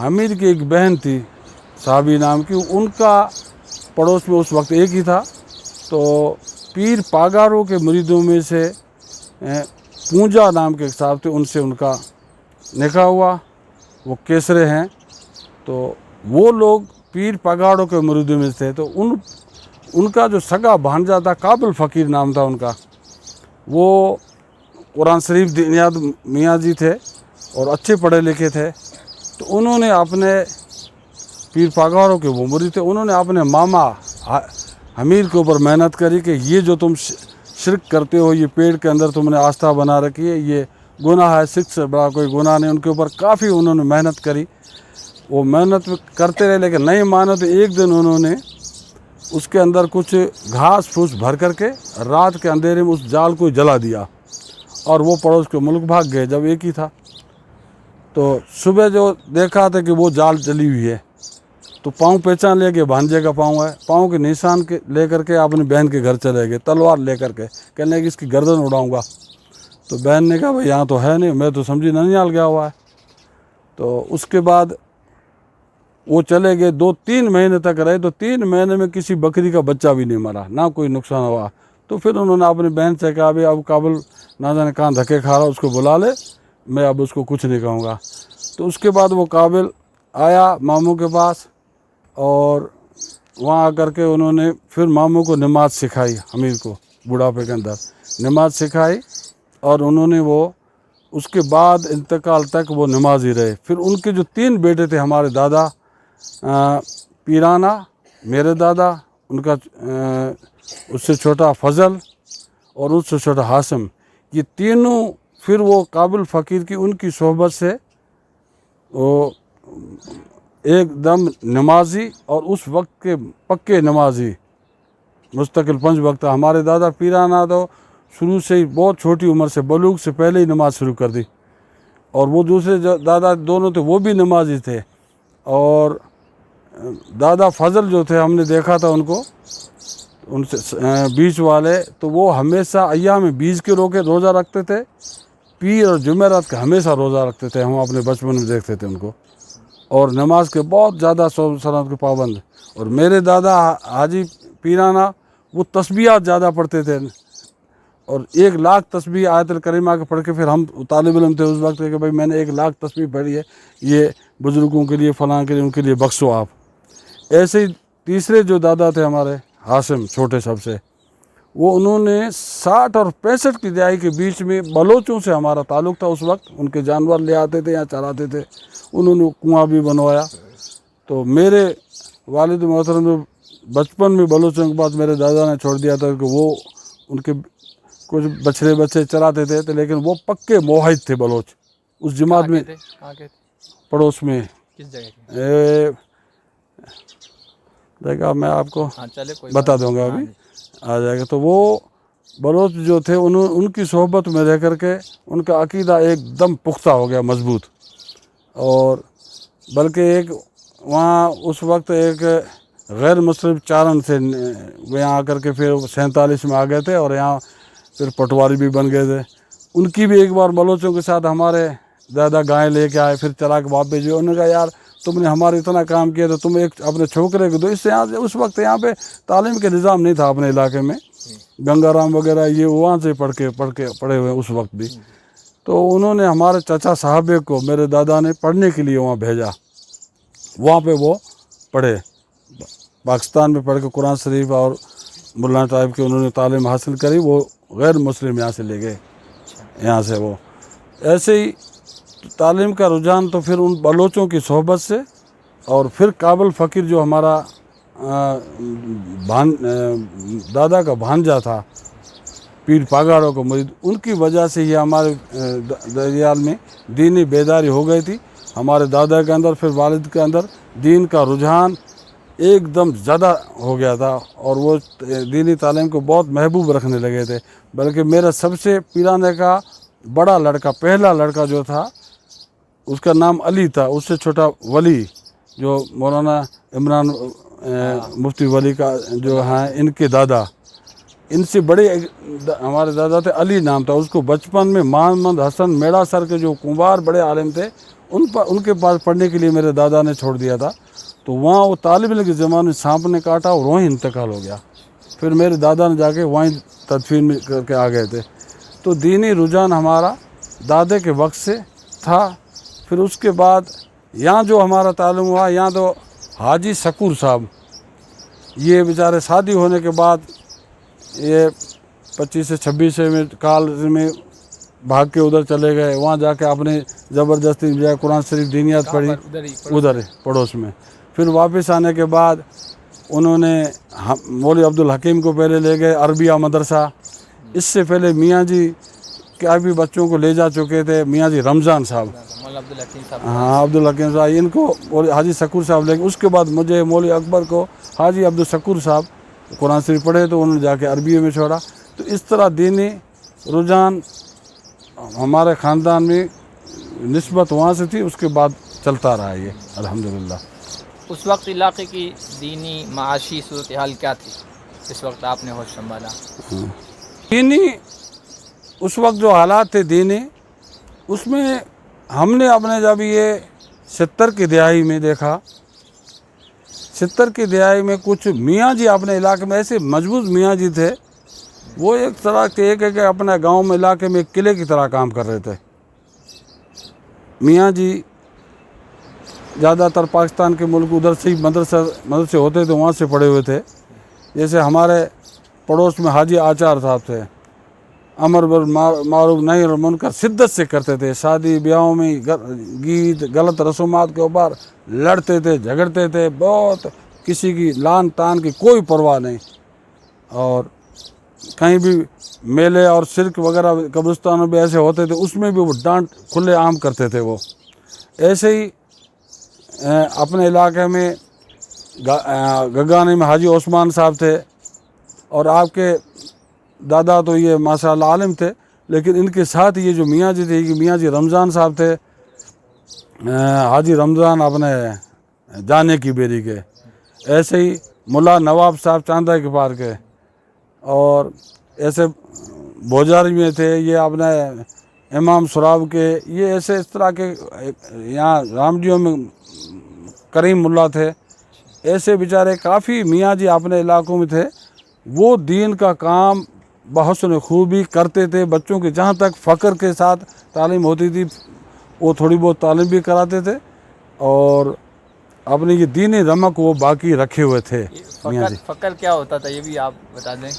حمید کی ایک بہن تھی صحابی نام کی, ان کا پڑوس میں اس وقت ایک ہی تھا. تو پیر پاگاروں کے مریدوں میں سے پونجا نام کے صاحب تھے, ان سے ان کا نکاح ہوا. وہ کیسرے ہیں. تو وہ لوگ پیر پگاڑوں کے مریدوں میں تھے. تو ان کا جو سگا بھانجا تھا, قابل فقیر نام تھا ان کا, وہ قرآن شریف دینیاد میاں جی تھے اور اچھے پڑھے لکھے تھے. تو انہوں نے اپنے پیر پگاڑوں کے وہ مرید تھے, انہوں نے اپنے ماما حمید کے اوپر محنت کری کہ یہ جو تم شرک کرتے ہو, یہ پیڑ کے اندر تم نے آستھا بنا رکھی ہے, یہ گناہ ہے, شرک سے بڑا کوئی گناہ نہیں. ان کے اوپر کافی انہوں نے محنت کری. وہ محنت کرتے رہے لیکن نہیں مانا. تو ایک دن انہوں نے اس کے اندر کچھ گھاس پھوس بھر کر کے رات کے اندھیرے میں اس جال کو جلا دیا, اور وہ پڑوس کے ملک بھاگ گئے جب ایک ہی تھا. تو صبح جو دیکھا تھا کہ وہ جال جلی ہوئی ہے, تو پاؤں پہچان لیا کہ بھانجے کا پاؤں ہے. پاؤں کے نشان کے لے کر کے اپنی بہن کے گھر چلے گئے, تلوار لے کر کے, کہنے لگے اس کی گردن اڑاؤں گا. تو بہن نے کہا بھائی یہاں تو ہے نہیں, میں تو سمجھی ننیال گیا ہوا ہے. تو اس کے بعد وہ چلے گئے, 2-3 مہینے تک رہے. تو 3 مہینے میں کسی بکری کا بچہ بھی نہیں مرا, نہ کوئی نقصان ہوا. تو پھر انہوں نے اپنی بہن سے کہا ابھی اب قابل نہ جانے کہاں دھکے کھا رہا, اس کو بلا لے, میں اب اس کو کچھ نہیں کہوں گا. تو اس کے بعد وہ قابل آیا ماموں کے پاس, اور وہاں آ کر کے انہوں نے پھر ماموں کو نماز سکھائی. حمید کو بڑھاپے کے اندر نماز سکھائی, اور انہوں نے وہ اس کے بعد انتقال تک وہ نمازی رہے. پھر ان کے جو 3 بیٹے تھے, ہمارے دادا پیرانا, میرے دادا, ان کا اس سے چھوٹا فضل, اور اس سے چھوٹا حاسم, یہ تینوں پھر وہ قابل فقیر کی ان کی صحبت سے وہ ایک دم نمازی, اور اس وقت کے پکے نمازی, مستقل 5 وقت. ہمارے دادا پیرانا تو شروع سے ہی بہت چھوٹی عمر سے, بلوغ سے پہلے ہی نماز شروع کر دی. اور وہ دوسرے جو دادا دونوں تھے وہ بھی نمازی تھے. اور دادا فضل جو تھے, ہم نے دیکھا تھا ان کو, ان سے بیچ والے, تو وہ ہمیشہ ایام بیج کے روزہ رکھتے تھے. پیر اور جمعرات کا ہمیشہ روزہ رکھتے تھے, ہم اپنے بچپن میں دیکھتے تھے ان کو. اور نماز کے بہت زیادہ سلاد کے پابند. اور میرے دادا حاجی پیرانا, وہ تسبیحات زیادہ پڑھتے تھے, اور 1,00,000 تسبیح آیت الکریمہ کے پڑھ کے, پھر ہم طالب علم تھے اس وقت کہ بھائی میں نے 1,00,000 تسبیح پڑھی ہے, یہ بزرگوں کے لیے فلاں کے لیے, ان کے لیے بخشو آپ. ایسے ہی تیسرے جو دادا تھے ہمارے حاسم, چھوٹے سب سے, وہ انہوں نے 60 اور 65 کی دہائی کے بیچ میں بلوچوں سے ہمارا تعلق تھا اس وقت. ان کے جانور لے آتے تھے, یہاں چراتے تھے, انہوں نے کنواں بھی بنوایا. تو میرے والد محترم جو بچپن میں بلوچوں کے بعد میرے دادا نے چھوڑ دیا تھا کہ وہ ان کے کچھ بچے چراتے تھے, لیکن وہ پکے موحد تھے بلوچ. اس جماعت میں پڑوس میں کس جگہ دیکھا, میں آپ کو چلے کوئی بتا دوں گا, ابھی آ جائے گا. تو وہ بلوچ جو تھے, ان کی صحبت میں رہ کر کے ان کا عقیدہ ایک دم پختہ ہو گیا, مضبوط. اور بلکہ ایک وہاں اس وقت ایک غیر مسلم چارن تھے, وہ یہاں آ کر کے پھر 47 میں آ گئے تھے, اور یہاں پھر پٹواری بھی بن گئے تھے. ان کی بھی ایک بار بلوچوں کے ساتھ ہمارے دادا گائے لے کے آئے, پھر چلا کے واپس جو, انہوں نے کہا یار تم نے ہمارے اتنا کام کیا, تو تم ایک اپنے چھوکرے کو دو. اس سے یہاں سے اس وقت یہاں پہ تعلیم کے نظام نہیں تھا اپنے علاقے میں, گنگا رام وغیرہ یہ وہاں سے پڑھے ہوئے اس وقت بھی. تو انہوں نے ہمارے چچا صاحب کو, میرے دادا نے پڑھنے کے لیے وہاں بھیجا. وہاں پہ وہ پڑھے, پاکستان میں پڑھ کے قرآن شریف اور مولانا ٹائپ کی انہوں نے تعلیم حاصل کری. وہ غیر مسلم یہاں سے لے گئے, یہاں سے وہ. ایسے ہی تعلیم کا رجحان تو پھر ان بلوچوں کی صحبت سے, اور پھر قابل فقیر جو ہمارا دادا کا بھانجا تھا, پیر پاگاڑوں کو مرید, ان کی وجہ سے یہ ہمارے دریال میں دینی بیداری ہو گئی تھی ہمارے دادا کے اندر. پھر والد کے اندر دین کا رجحان ایک دم زیادہ ہو گیا تھا, اور وہ دینی تعلیم کو بہت محبوب رکھنے لگے تھے. بلکہ میرا سب سے پیرانے کا بڑا لڑکا, پہلا لڑکا جو تھا, اس کا نام علی تھا. اس سے چھوٹا ولی, جو مولانا عمران مفتی ولی کا جو ہیں, ان کے دادا, ان سے بڑے ہمارے دادا تھے, علی نام تھا. اس کو بچپن میں محمد حسن میڑا سر کے جو کنبار بڑے عالم تھے, ان کے پاس پڑھنے کے لیے میرے دادا نے چھوڑ دیا تھا. تو وہاں وہ طالب علم کے زمانے میں سانپ نے کاٹا اور وہیں انتقال ہو گیا. پھر میرے دادا نے جا کے وہیں تدفین میں کر کے آ گئے تھے. تو دینی رجحان ہمارا دادے کے وقت سے تھا. پھر اس کے بعد یہاں جو ہمارا تعلق ہوا، یہاں تو حاجی سکور صاحب، یہ بیچارے شادی ہونے کے بعد یہ 25 سے 26 میں کال میں بھاگ کے ادھر چلے گئے. وہاں جا کے آپ نے زبردستی جو ہے قرآن شریف دینیات پڑھی ادھر پڑوس میں. پھر واپس آنے کے بعد انہوں نے مولوی عبدالحکیم کو پہلے لے گئے عربیہ مدرسہ. اس سے پہلے میاں جی کیا بھی بچوں کو لے جا چکے تھے، میاں جی رمضان صاحب، ہاں عبدالحکیم صاحب، ان کو حاجی سکور صاحب لے گئے. اس کے بعد مجھے مولوی اکبر کو حاجی عبدالشکور صاحب قرآن شریف پڑھے تو انہوں نے جا کے عربی میں چھوڑا. تو اس طرح دینی رجحان ہمارے خاندان میں نسبت وہاں سے تھی، اس کے بعد چلتا رہا یہ الحمدللہ. اس وقت علاقے کی دینی معاشی صورتحال کیا تھی اس وقت آپ نے ہوش سنبھالا؟ دینی اس وقت جو حالات تھے دینی، اس میں ہم نے اپنے جب یہ 70 کی دہائی میں دیکھا، 70 کی دہائی میں کچھ میاں جی اپنے علاقے میں ایسے مضبوط میاں جی تھے، وہ ایک طرح کے ایک اپنے گاؤں میں علاقے میں ایک قلعے کی طرح کام کر رہے تھے. میاں جی زیادہ تر پاکستان کے ملک ادھر سے ہی مدرسے ہوتے تھے، وہاں سے پڑھے ہوئے تھے. جیسے ہمارے پڑوس میں حاجی آچار صاحب تھے، امر بالمعروف نہی عن المنکر شدت سے کرتے تھے. شادی بیاہوں میں گیت غلط رسومات کے اوپر لڑتے تھے، جھگڑتے تھے بہت، کسی کی لان تان کی کوئی پرواہ نہیں. اور کہیں بھی میلے اور شرک وغیرہ قبرستانوں میں ایسے ہوتے تھے، اس میں بھی وہ ڈانٹ کھلے عام کرتے تھے. وہ ایسے ہی اپنے علاقے میں گگانے میں حاجی عثمان صاحب تھے، اور آپ کے دادا تو یہ ماشاء اللہ عالم تھے، لیکن ان کے ساتھ یہ جو میاں جی تھے، یہ میاں جی رمضان صاحب تھے، حاجی رمضان اپنے جانے کی بیری کے. ایسے ہی ملا نواب صاحب چاندہ کے پار کے، اور ایسے بوجاری میں تھے یہ اپنے امام سراب کے. یہ ایسے اس طرح کے یہاں رامجیوں میں کریم ملا تھے. ایسے بیچارے کافی میاں جی اپنے علاقوں میں تھے. وہ دین کا کام بحسن خوبی کرتے تھے. بچوں کے جہاں تک فقر کے ساتھ تعلیم ہوتی تھی وہ تھوڑی بہت تعلیم بھی کراتے تھے، اور اپنی یہ دینی رمق وہ باقی رکھے ہوئے تھے. میاں جی فقر کیا ہوتا تھا یہ بھی آپ بتا دیں.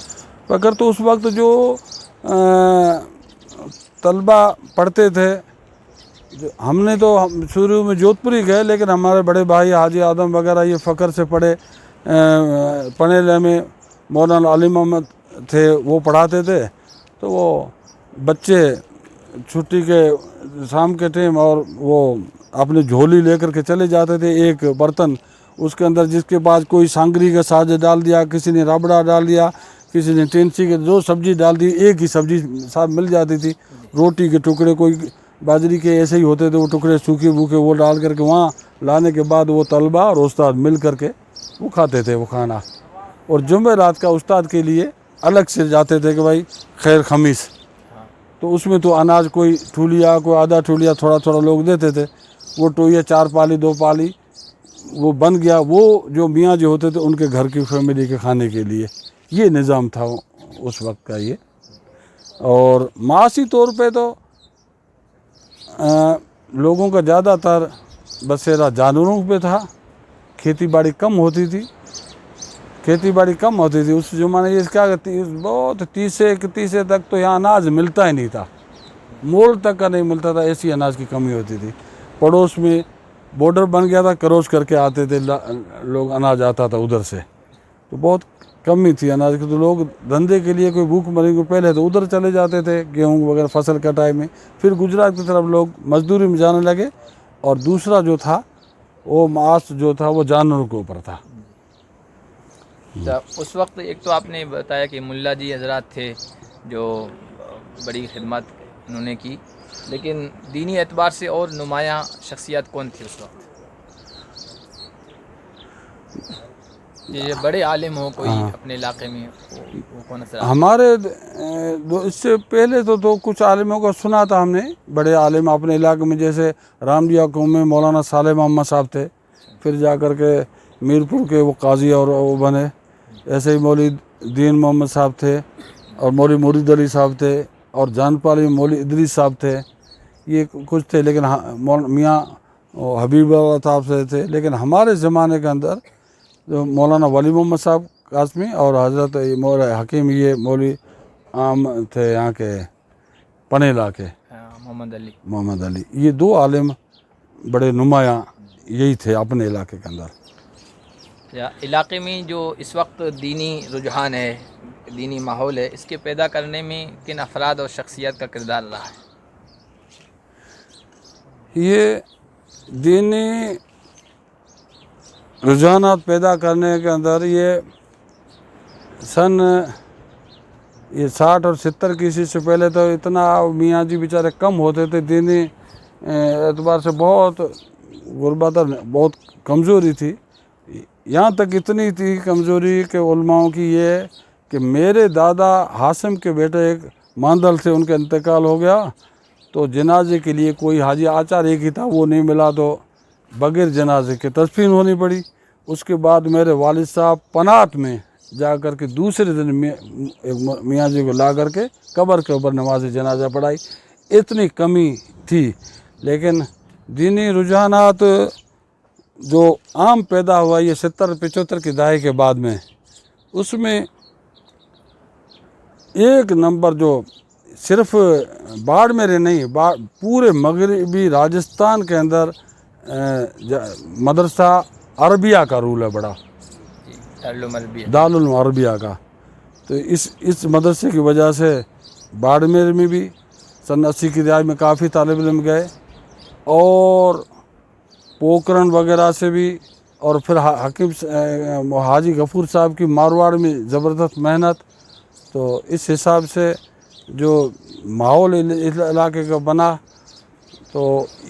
فقر تو اس وقت جو طلبہ پڑھتے تھے، ہم نے تو شروع میں جودھ پور ہی گئے، لیکن ہمارے بڑے بھائی حاجی آدم وغیرہ یہ فقر سے پڑھے. پنیلے میں مولانا علی محمد تھے، وہ پڑھاتے تھے. تو وہ بچے چھٹی کے شام کے ٹائم اور وہ اپنی جھولی لے کر کے چلے جاتے تھے. ایک برتن اس کے اندر جس کے بعد کوئی سانگری کا ساج ڈال دیا، کسی نے رابڑا ڈال دیا، کسی نے ٹینسی کے جو سبزی ڈال دی، ایک ہی سبزی ساتھ مل جاتی تھی. روٹی کے ٹکڑے کوئی باجری کے ایسے ہی ہوتے تھے، وہ ٹکڑے سوکھے بھوکے وہ ڈال کر کے وہاں لانے کے بعد وہ طلبہ اور استاد مل کر کے وہ کھاتے تھے وہ کھانا. اور جمعرات کا استاد کے لیے الگ سے جاتے تھے کہ بھائی خیر خمیس، تو اس میں تو اناج کوئی ٹھولیا، کوئی آدھا ٹھولیا، تھوڑا تھوڑا لوگ دیتے تھے. وہ ٹوئیے 4 پالی 2 پالی وہ بن گیا. وہ جو میاں جو ہوتے تھے ان کے گھر کی فیملی کے کھانے کے لیے یہ نظام تھا اس وقت کا یہ. اور معاشی طور پہ تو لوگوں کا زیادہ تر بسیرا جانوروں پہ تھا. کھیتی باڑی کم ہوتی تھی، اس زمانے یہ کیا کرتی بہت 30 تک تو یہاں اناج ملتا ہی نہیں تھا، مول تک کا نہیں ملتا تھا، ایسی اناج کی کمی ہوتی تھی. پڑوس میں بارڈر بن گیا تھا، کراس کر کے آتے تھے لوگ، اناج آتا تھا ادھر سے. تو بہت کمی تھی اناج کی. تو لوگ دھندے کے لیے کوئی بھوک مری کو پہلے تو ادھر چلے جاتے تھے گیہوں وغیرہ فصل کٹائی میں. پھر گجرات کی طرف لوگ مزدوری میں جانے لگے. اور دوسرا جو تھا وہ معاش جو تھا وہ جانوروں کے اوپر تھا. اس وقت ایک تو آپ نے بتایا کہ ملا جی حضرات تھے جو بڑی خدمات انہوں نے کی، لیکن دینی اعتبار سے اور نمایاں شخصیات کون تھی اس وقت؟ یہ بڑے عالم ہو کوئی اپنے علاقے میں وہ کون سا؟ ہمارے اس سے پہلے تو کچھ عالموں کو سنا تھا ہم نے، بڑے عالم اپنے علاقے میں، جیسے رامدیا قوم میں مولانا صالح محمد صاحب تھے، پھر جا کر کے میرپور کے وہ قاضی اور وہ بنے، ایسے ہی مولوی دین محمد صاحب تھے، اور مولوی مرید علی صاحب تھے، اور جان پالی مولوی ادریس صاحب تھے، یہ کچھ تھے، لیکن میاں حبیب اللہ صاحب سے تھے. لیکن ہمارے زمانے کے اندر جو مولانا ولی محمد صاحب قاسمی اور حضرت مولانا حکیم، یہ مولوی عام تھے یہاں کے پنیلا کے، محمد علی، یہ دو عالم بڑے نمایاں یہی تھے اپنے علاقے کے اندر. علاقے میں جو اس وقت دینی رجحان ہے، دینی ماحول ہے، اس کے پیدا کرنے میں کن افراد اور شخصیات کا کردار رہا ہے؟ یہ دینی رجحانات پیدا کرنے کے اندر یہ سن 60 اور 70 کی عیسوی سے پہلے تو اتنا میاں جی بیچارے کم ہوتے تھے، دینی اعتبار سے بہت غربت اور بہت کمزوری تھی. یہاں تک اتنی تھی کمزوری کہ علماؤں کی یہ کہ میرے دادا حاسم کے بیٹے ایک ماندل سے ان کا انتقال ہو گیا، تو جنازے کے لیے کوئی حاجی آچار ایک ہی تھا، وہ نہیں ملا، تو بغیر جنازے کے تدفین ہونی پڑی. اس کے بعد میرے والد صاحب پنات میں جا کر کے دوسرے دن میاں جی کو لا کر کے قبر کے اوپر نماز جنازہ پڑھائی. اتنی کمی تھی. لیکن دینی رجحانات جو عام پیدا ہوا یہ 70-75 کے دہائی کے بعد میں، اس میں ایک نمبر جو صرف باڑمیر نہیں، پورے مغربی راجستھان کے اندر مدرسہ عربیہ کا رول ہے بڑا، دارالعلوم عربیہ کا. تو اس مدرسے کی وجہ سے باڑمیر میں بھی سن 80 کی دہائی میں کافی طالب علم گئے، اور پوکرن وغیرہ سے بھی، اور پھر حکیم حاجی غفور صاحب کی مارواڑ میں زبردست محنت. تو اس حساب سے جو ماحول علاقے کا بنا، تو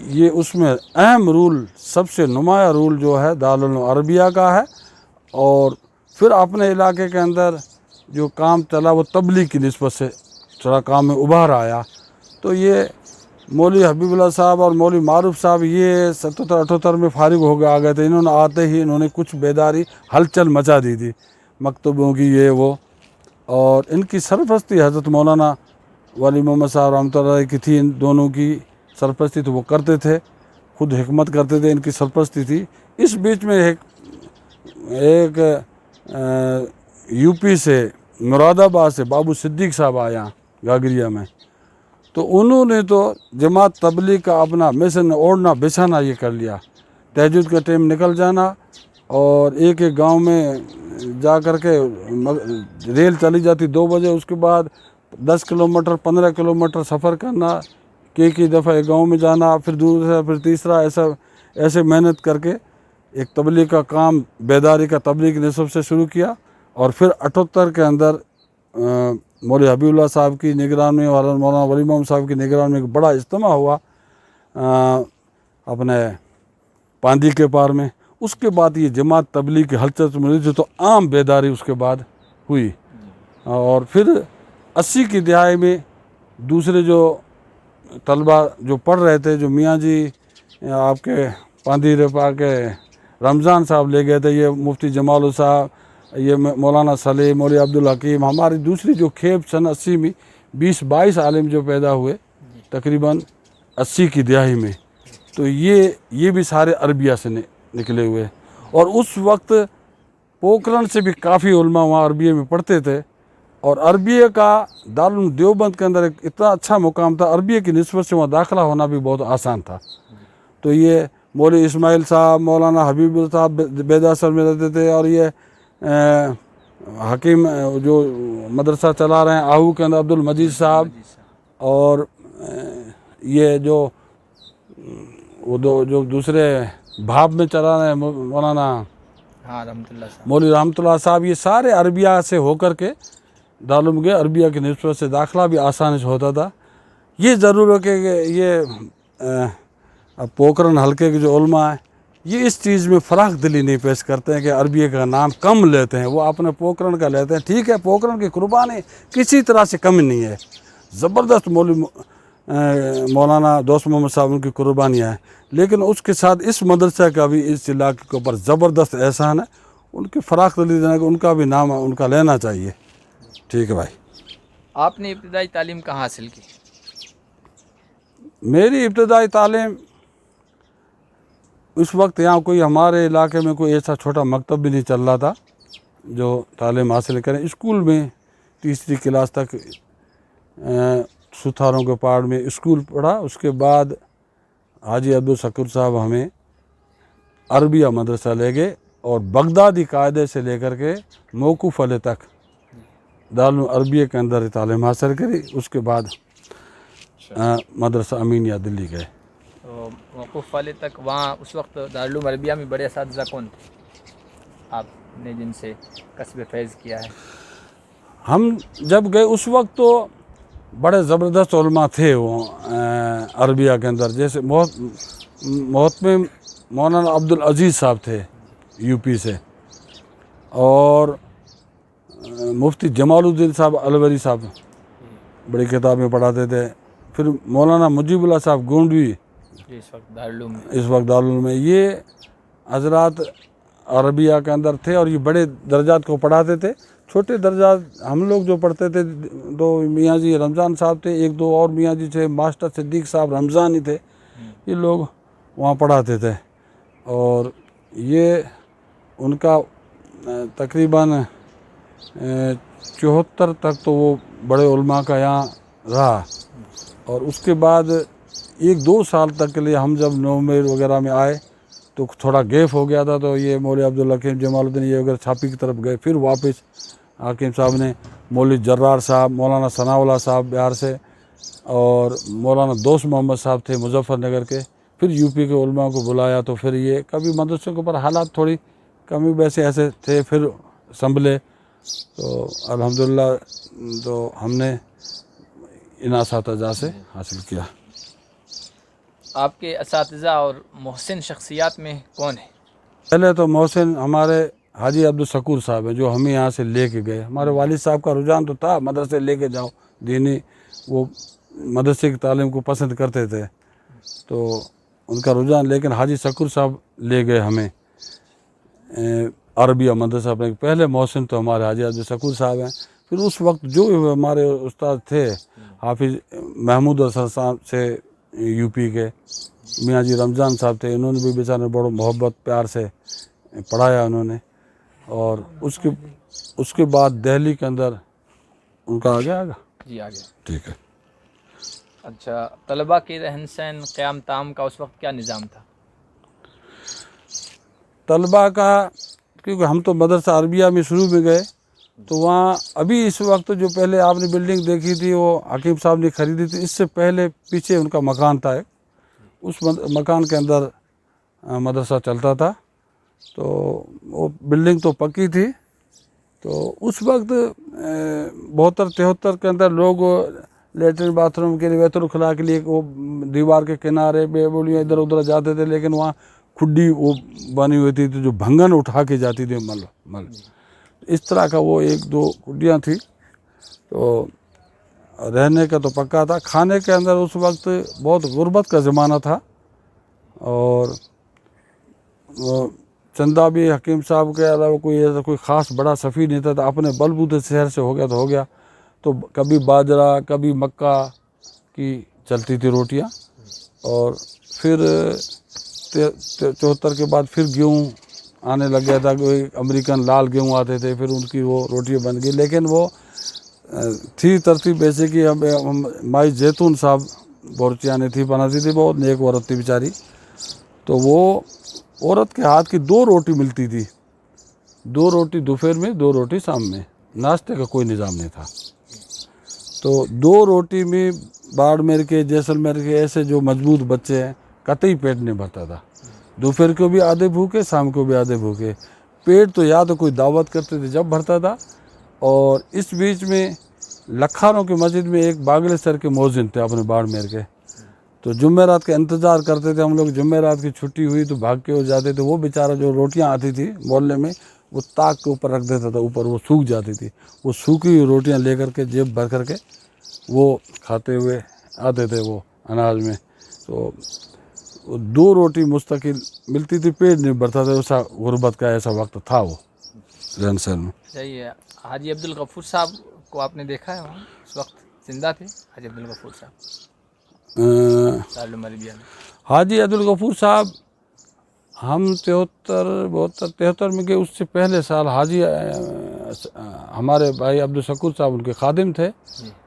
یہ اس میں اہم رول، سب سے نمایاں رول جو ہے دارالعلوم عربیہ کا ہے. اور پھر اپنے علاقے کے اندر جو کام چلا وہ تبلیغ کی نسبت سے تھوڑا کام میں ابھار آیا. تو یہ مولوی حبیب اللہ صاحب اور مولوی معروف صاحب یہ 77-78 میں فارغ ہو آ گئے تھے. انہوں نے آتے ہی انہوں نے کچھ بیداری ہلچل مچا دی تھی، مکتبوں کی یہ وہ، اور ان کی سرپرستی حضرت مولانا ولی محمد صاحب رحمۃ اللہ علیہ کی تھی. ان دونوں کی سرپرستی تو وہ کرتے تھے، خود حکمت کرتے تھے، ان کی سرپرستی تھی. اس بیچ میں ایک یو پی سے مراد آباد سے بابو صدیق صاحب آیا گاگریہ میں. تو انہوں نے تو جماعت تبلیغ کا اپنا مشن اوڑھنا بچھانا یہ کر لیا. تہجد کا ٹائم نکل جانا، اور ایک ایک گاؤں میں جا کر کے ریل چلی جاتی 2 بجے، اس کے بعد 10 کلومیٹر 15 کلومیٹر سفر کرنا، کئی دفعہ ایک گاؤں میں جانا، پھر دوسرا، پھر تیسرا، ایسے محنت کر کے ایک تبلیغ کا کام، بیداری کا تبلیغ نصب سے شروع کیا. اور پھر 78 کے اندر مولوی حبیب اللہ صاحب کی نگرانی اور مولانا ولی محمد صاحب کی نگرانی میں ایک بڑا اجتماع ہوا اپنے پاندی کے پار میں. اس کے بعد یہ جماعت تبلیغ کی ہلچل ملی تو عام بیداری اس کے بعد ہوئی. اور پھر 80 کی دہائی میں دوسرے جو طلبہ جو پڑھ رہے تھے، جو میاں جی آپ کے پاندی رپا کے رمضان صاحب لے گئے تھے، یہ مفتی جمال صاحب، یہ مولانا سلیم، مولوی عبدالحکیم، ہماری دوسری جو کھیپ سن 80 میں 20-22 عالم جو پیدا ہوئے تقریباً 80 کی دہائی میں. تو یہ بھی سارے عربیہ سے نکلے ہوئے. اور اس وقت پوکرن سے بھی کافی علماء وہاں عربیہ میں پڑھتے تھے. اور عربیہ کا دارالعلوم دیوبند کے اندر ایک اتنا اچھا مقام تھا، عربیہ کی نسبت سے وہاں داخلہ ہونا بھی بہت آسان تھا. تو یہ مولوی اسماعیل صاحب، مولانا حبیب صاحب بیدا سر میں رہتے تھے، اور یہ حکیم جو مدرسہ چلا رہے ہیں آہو کے اندر عبد المجید صاحب، اور یہ جو دوسرے بھاپ میں چلا رہے ہیں مولانا مولوی رحمۃ اللہ صاحب، یہ سارے عربیہ سے ہو کر کے دارالعلوم گئے. عربیہ کی نسبت سے داخلہ بھی آسانی سے ہوتا تھا. یہ ضرور ہے کہ یہ پوکرن حلقے کے جو علماء ہیں یہ اس چیز میں فراخ دلی نہیں پیش کرتے ہیں کہ عربی کا نام کم لیتے ہیں. وہ اپنے پوکرن کا لیتے ہیں. ٹھیک ہے, پوکرن کی قربانی کسی طرح سے کم نہیں ہے. زبردست مولانا دوست محمد صاحب ان کی قربانیاں ہیں, لیکن اس کے ساتھ اس مدرسہ کا بھی اس علاقے کے اوپر زبردست احسان ہے. ان کی فراخ دلی دینے کا ان کا بھی نام ان کا لینا چاہیے. ٹھیک ہے بھائی. آپ نے ابتدائی تعلیم کہاں حاصل کی؟ میری ابتدائی تعلیم اس وقت یہاں کوئی ہمارے علاقے میں کوئی ایسا چھوٹا مکتب بھی نہیں چل رہا تھا جو تعلیم حاصل کریں. اسکول میں تیسری کلاس تک ستاروں کے پہاڑ میں اسکول پڑھا. اس کے بعد حاجی عبدالشکور صاحب ہمیں عربیہ مدرسہ لے گئے اور بغدادی قاعدے سے لے کر کے موقوف علی تک دارالعربیہ کے اندر تعلیم حاصل کری. اس کے بعد مدرسہ امینیہ دلی گئے. تو موقوف والے تک وہاں اس وقت دارالعلوم عربیہ میں بڑے اساتذہ کون تھے آپ نے جن سے کسب فیض کیا ہے؟ ہم جب گئے اس وقت تو بڑے زبردست علماء تھے وہ عربیہ کے اندر. جیسے محتمم مولانا عبدالعزیز صاحب تھے یو پی سے, اور مفتی جمال الدین صاحب الوری صاحب بڑی کتابیں پڑھاتے تھے. پھر مولانا مجیب اللہ صاحب گونڈوی اس وقت دارالعلوم میں اس وقت دارالعلوم میں. یہ حضرات عربیہ کے اندر تھے اور یہ بڑے درجات کو پڑھاتے تھے. چھوٹے درجات ہم لوگ جو پڑھتے تھے تو میاں جی رمضان صاحب تھے, ایک دو اور میاں جی تھے, ماسٹر صدیق صاحب رمضانی تھے. یہ لوگ وہاں پڑھاتے تھے اور یہ ان کا تقریباً 74 تک تو وہ بڑے علماء کا یہاں رہا. اور اس کے بعد 1-2 سال تک کے لیے ہم جب نومیر وغیرہ میں آئے تو تھوڑا گیپ ہو گیا تھا, تو یہ مولوی عبدالحکیم جمال الدین یہ وغیرہ چھاپی کی طرف گئے. پھر واپس حکیم صاحب نے مولوی جرار صاحب, مولانا ثناء اللہ صاحب بہار سے, اور مولانا دوست محمد صاحب تھے مظفر نگر کے. پھر یو پی کے علماء کو بلایا تو پھر یہ کبھی مدرسوں کے اوپر حالات تھوڑی کمی ویسے ایسے تھے, پھر سنبھلے. تو الحمدللہ تو ہم نے ان اساتذہ سے حاصل کیا. آپ کے اساتذہ اور محسن شخصیات میں کون ہیں؟ پہلے تو محسن ہمارے حاجی عبدالشکور صاحب ہیں جو ہمیں یہاں سے لے کے گئے. ہمارے والد صاحب کا رجحان تو تھا مدرسے لے کے جاؤ دینی, وہ مدرسے کی تعلیم کو پسند کرتے تھے تو ان کا رجحان, لیکن حاجی شکور صاحب لے گئے ہمیں عربیہ مدرسہ اپنے. پہلے محسن تو ہمارے حاجی عبدالشکور صاحب ہیں. پھر اس وقت جو ہمارے استاد تھے حافظ محمود حسن صاحب سے یو پی کے, میاں جی رمضان صاحب تھے, انہوں نے بھی بیچارے بڑا محبت پیار سے پڑھایا انہوں نے. اور اس کے بعد دہلی کے اندر ان کا آگے جی آگے. ٹھیک ہے. اچھا, طلباء کی رہن سہن قیام تام کا اس وقت کیا نظام تھا؟ طلباء کا, کیونکہ ہم تو مدرسہ عربیہ میں شروع میں گئے تو وہاں ابھی اس وقت جو پہلے آپ نے بلڈنگ دیکھی تھی وہ حکیم صاحب نے خریدی تھی, اس سے پہلے پیچھے ان کا مکان تھا ایک, اس مکان کے اندر مدرسہ چلتا تھا. تو وہ بلڈنگ تو پکی تھی. تو اس وقت 72-73 کے اندر لوگ لیٹرن باتھ روم کے لیے بیت الخلاء کے لیے وہ دیوار کے کنارے بے بولیاں ادھر ادھر جاتے تھے, لیکن وہاں کھڈی وہ بنی ہوئی تھی جو بھنگن اٹھا کے جاتی تھی مل اس طرح کا وہ 1-2 کھڈیاں تھیں. تو رہنے کا تو پکا تھا. کھانے کے اندر اس وقت بہت غربت کا زمانہ تھا اور چندہ بھی حکیم صاحب کے علاوہ کوئی ایسا کوئی خاص بڑا سفیر نہیں تھا. اپنے بل بوتے شہر سے ہو گیا تو ہو گیا. تو کبھی باجرہ کبھی مکہ کی چلتی تھی روٹیاں, اور پھر 74 کے بعد پھر گیہوں آنے لگ گیا تھا. کوئی امریکن لال گیہوں آتے تھے, پھر ان کی وہ روٹیاں بن گئی. لیکن وہ تھی ترتیب ایسے کہ مائی زیتون صاحب بورچیاں تھی بناتی تھی, بہت نیک عورت تھی بیچاری. تو وہ عورت کے ہاتھ کی 2 روٹی ملتی تھی, 2 روٹی دوپہر میں 2 روٹی شام میں. ناشتے کا کوئی نظام نہیں تھا. تو 2 روٹی میں باڑمیر کے جیسلمیر کے ایسے جو مضبوط بچے ہیں قطعی پیٹ نہیں بھرتا تھا. دوپہر کو بھی آدھے بھوکے, شام کو بھی آدھے بھوکے. پیٹ تو یا تو کوئی دعوت کرتے تھے جب بھرتا تھا. اور اس بیچ میں لکھاروں کی مسجد میں ایک باگلے سر کے مؤذن تھے اپنے باڑمیر کے, تو جمعرات کا انتظار کرتے تھے ہم لوگ. جمعرات کی چھٹی ہوئی تو بھاگ کے وہ جاتے تھے. وہ بیچارہ جو روٹیاں آتی تھی محلے میں وہ تاک کے اوپر رکھ دیتا تھا, اوپر وہ سوکھ جاتی تھی. وہ سوکھی ہوئی روٹیاں لے کر کے جیب بھر کر کے وہ کھاتے ہوئے آتے تھے وہ اناج میں. تو 2 روٹی مستقل ملتی تھی, پیٹ نہیں بھرتا تھا. ایسا غربت کا ایسا وقت تھا وہ رہن سہن میں. صحیح ہے. حاجی عبدالغفور صاحب کو آپ نے دیکھا ہے وہاں اس وقت زندہ تھے حاجی عبدالغفور صاحب دارالعلوم عربیہ میں؟ حاجی عبدالغفور صاحب ہم 73 میں گئے. اس سے پہلے سال حاجی ہمارے بھائی عبدالشکور صاحب ان کے خادم تھے,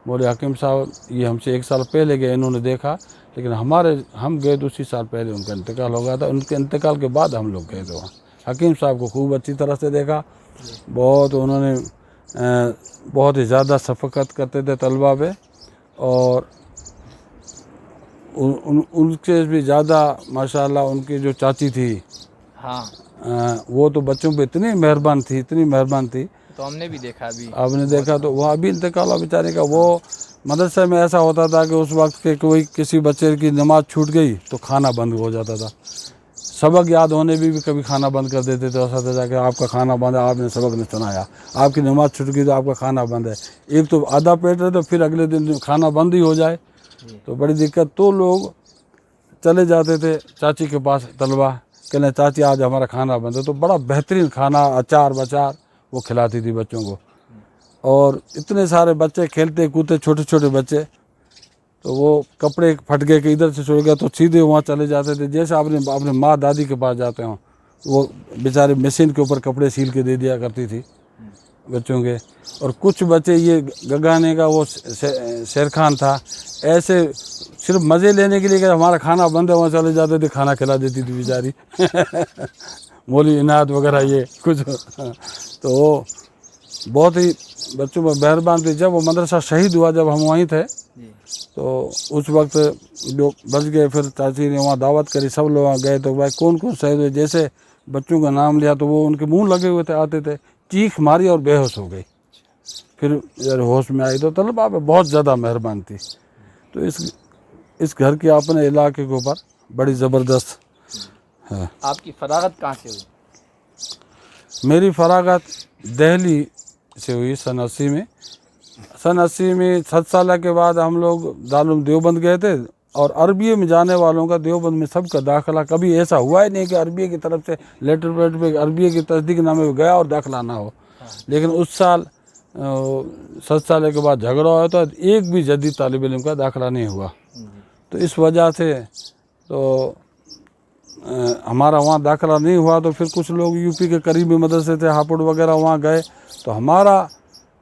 مولوی حکیم صاحب. یہ ہم سے 1 سال پہلے گئے, انہوں نے دیکھا. لیکن ہم گئے تو اسی سال پہلے ان کا انتقال ہو گیا تھا. ان کے انتقال کے بعد ہم لوگ گئے تھے وہاں. حکیم صاحب کو خوب اچھی طرح سے دیکھا. بہت انہوں نے بہت ہی زیادہ شفقت کرتے تھے طلبہ پہ, اور ان سے بھی زیادہ ماشاءاللہ ان کی جو چاچی تھی ہاں وہ تو بچوں پہ اتنی مہربان تھی. تو ہم نے بھی دیکھا ابھی آپ نے دیکھا تو وہ ابھی انتقال ہوا بیچارے کا. وہ مدرسے میں ایسا ہوتا تھا کہ اس وقت کے کسی بچے کی نماز چھوٹ گئی تو کھانا بند ہو جاتا تھا. سبق یاد ہونے بھی کبھی کھانا بند کر دیتے تھے. اساتذہ کہ آپ کا کھانا بند ہے, آپ نے سبق نہیں سنایا, آپ کی نماز چھوٹ گئی تو آپ کا کھانا بند ہے. ایک تو آدھا پیٹ رہے تو پھر اگلے دن کھانا بند ہی ہو جائے تو بڑی دقت. تو لوگ چلے جاتے تھے چاچی کے پاس طلبہ, کہنے چاچی آج ہمارا کھانا بند ہے. تو بڑا بہترین کھانا, اچار بچار وہ کھلاتی تھی بچوں کو. اور اتنے سارے بچے کھیلتے کودتے, چھوٹے چھوٹے بچے, تو وہ کپڑے پھٹ گئے کہ ادھر سے چھوڑ گیا تو سیدھے وہاں چلے جاتے تھے. جیسے اپنے ماں دادی کے پاس جاتے ہوں, وہ بیچارے مشین کے اوپر کپڑے سیل کے دے دیا کرتی تھی بچوں کے. اور کچھ بچے یہ گگانے کا وہ شیر خان تھا, ایسے صرف مزے لینے کے لیے کہ ہمارا کھانا بند ہے وہاں چلے جاتے تھے, کھانا کھلا دیتی تھی بیچاری مولوی عنایت وغیرہ یہ کچھ. تو وہ بہت ہی بچوں میں مہربان تھی. جب وہ مدرسہ شہید ہوا, جب ہم وہیں تھے تو اس وقت جو بچ گئے پھر چاچی نے وہاں دعوت کری, سب لوگ وہاں گئے. تو بھائی کون کون شہید ہوئے, جیسے بچوں کا نام لیا تو وہ ان کے منہ لگے ہوئے تھے, آتے تھے, چیخ ماری اور بے ہوش ہو گئی. پھر ہوش میں آئی تو طلبہ پہ بہت زیادہ مہربان تھی. تو اس گھر کے اپنے علاقے کے اوپر بڑی زبردست ہے. آپ کی فراغت کہاں سے ہوئی؟ میری فراغت دہلی سے ہوئی سن 80 میں. سن 80 میں 7 سالہ کے بعد ہم لوگ دارالعلوم دیوبند گئے تھے. اور عربیہ میں جانے والوں کا دیوبند میں سب کا داخلہ کبھی ایسا ہوا ہی نہیں کہ عربیہ کی طرف سے لیٹر پیڈ پہ عربیہ کی تصدیق نامے میں گیا اور داخلہ نہ ہو. لیکن اس سال 7 سال کے بعد جھگڑا ہوا تو ایک بھی جدید طالب علم کا داخلہ نہیں ہوا. تو اس وجہ سے تو ہمارا وہاں داخلہ نہیں ہوا. تو پھر کچھ لوگ یو پی کے قریبی مدرسے تھے, ہاپوڑ وغیرہ, وہاں گئے. تو ہمارا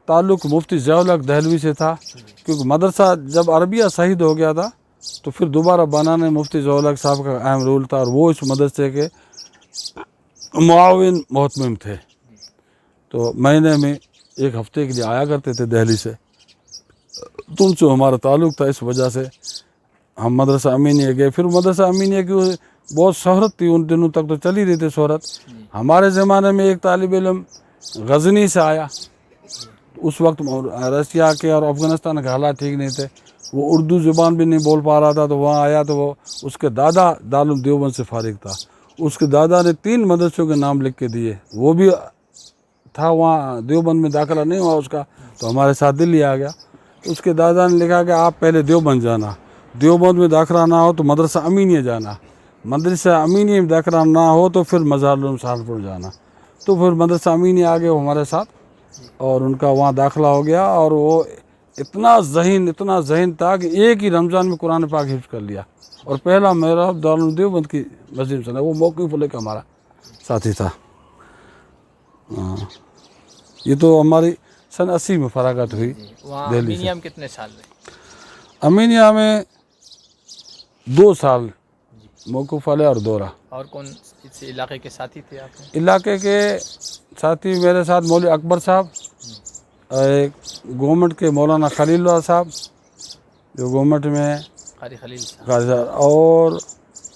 تعلق مفتی ضیاء الحق دہلوی سے تھا, کیونکہ مدرسہ جب عربیہ شہید ہو گیا تھا تو پھر دوبارہ بنانے مفتی ضیاء الحق صاحب کا اہم رول تھا. اور وہ اس مدرسے کے معاون محتمم تھے. تو مہینے میں 1 ہفتے کے لیے آیا کرتے تھے دہلی سے. تو ان سے ہمارا تعلق تھا. اس وجہ سے ہم مدرسہ امینیہ گئے. پھر مدرسہ امینیہ کی بہت شہرت تھی ان دنوں تک, تو چل ہی رہی تھی شہرت. ہمارے زمانے میں ایک طالب علم غزنی سے آیا. اس وقت رشیا کے اور افغانستان کے حالات ٹھیک نہیں تھے, وہ اردو زبان بھی نہیں بول پا رہا تھا. تو وہاں آیا تو وہ اس کے دادا دارالعلوم دیوبند سے فارغ تھا. اس کے دادا نے 3 مدرسوں کے نام لکھ کے دیے. وہ بھی تھا وہاں دیوبند میں داخلہ نہیں ہوا اس کا, تو ہمارے ساتھ دلی آ گیا. اس کے دادا نے لکھا کہ آپ پہلے دیوبند جانا, دیوبند میں داخلہ نہ ہو تو مدرسہ امینیہ جانا, مدرسہ امینیہ میں داخلہ نہ ہو تو پھر مزار العلوم سہارنپور جانا. تو پھر مدرسہ امینیہ آ گئے وہ ہمارے ساتھ, اور ان کا وہاں داخلہ ہو گیا. اور وہ اتنا ذہین تھا کہ ایک ہی رمضان میں قرآن پاک حفظ کر لیا. اور پہلا میرا دارالعلوم دیوبند کی مسجد سے وہ موقف لے کے ہمارا ساتھی تھا. یہ تو ہماری سن 80 میں فراغت ہوئی دہلی سے. امینیہ میں کتنے سال رہے؟ امینیہ میں 2 سال موقف والے اور دورہ. اور کون اس علاقے کے ساتھی تھے آپ کے؟ علاقے کے ساتھی میرے ساتھ مولوی اکبر صاحب, ایک گورنمنٹ کے مولانا خلیل اللہ صاحب جو گورنمنٹ میں قاری خلیل صاحب, اور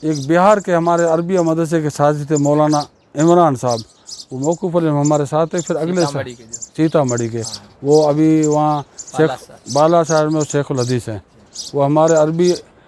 ایک بہار کے ہمارے عربیہ مدرسے کے ساتھی تھے مولانا عمران صاحب, وہ موقف علیہ ہمارے ساتھ تھے. پھر اگلے سال سیتامڑھی کے, وہ ابھی وہاں بالا شہر میں شیخ الحدیث ہیں. وہ ہمارے عربی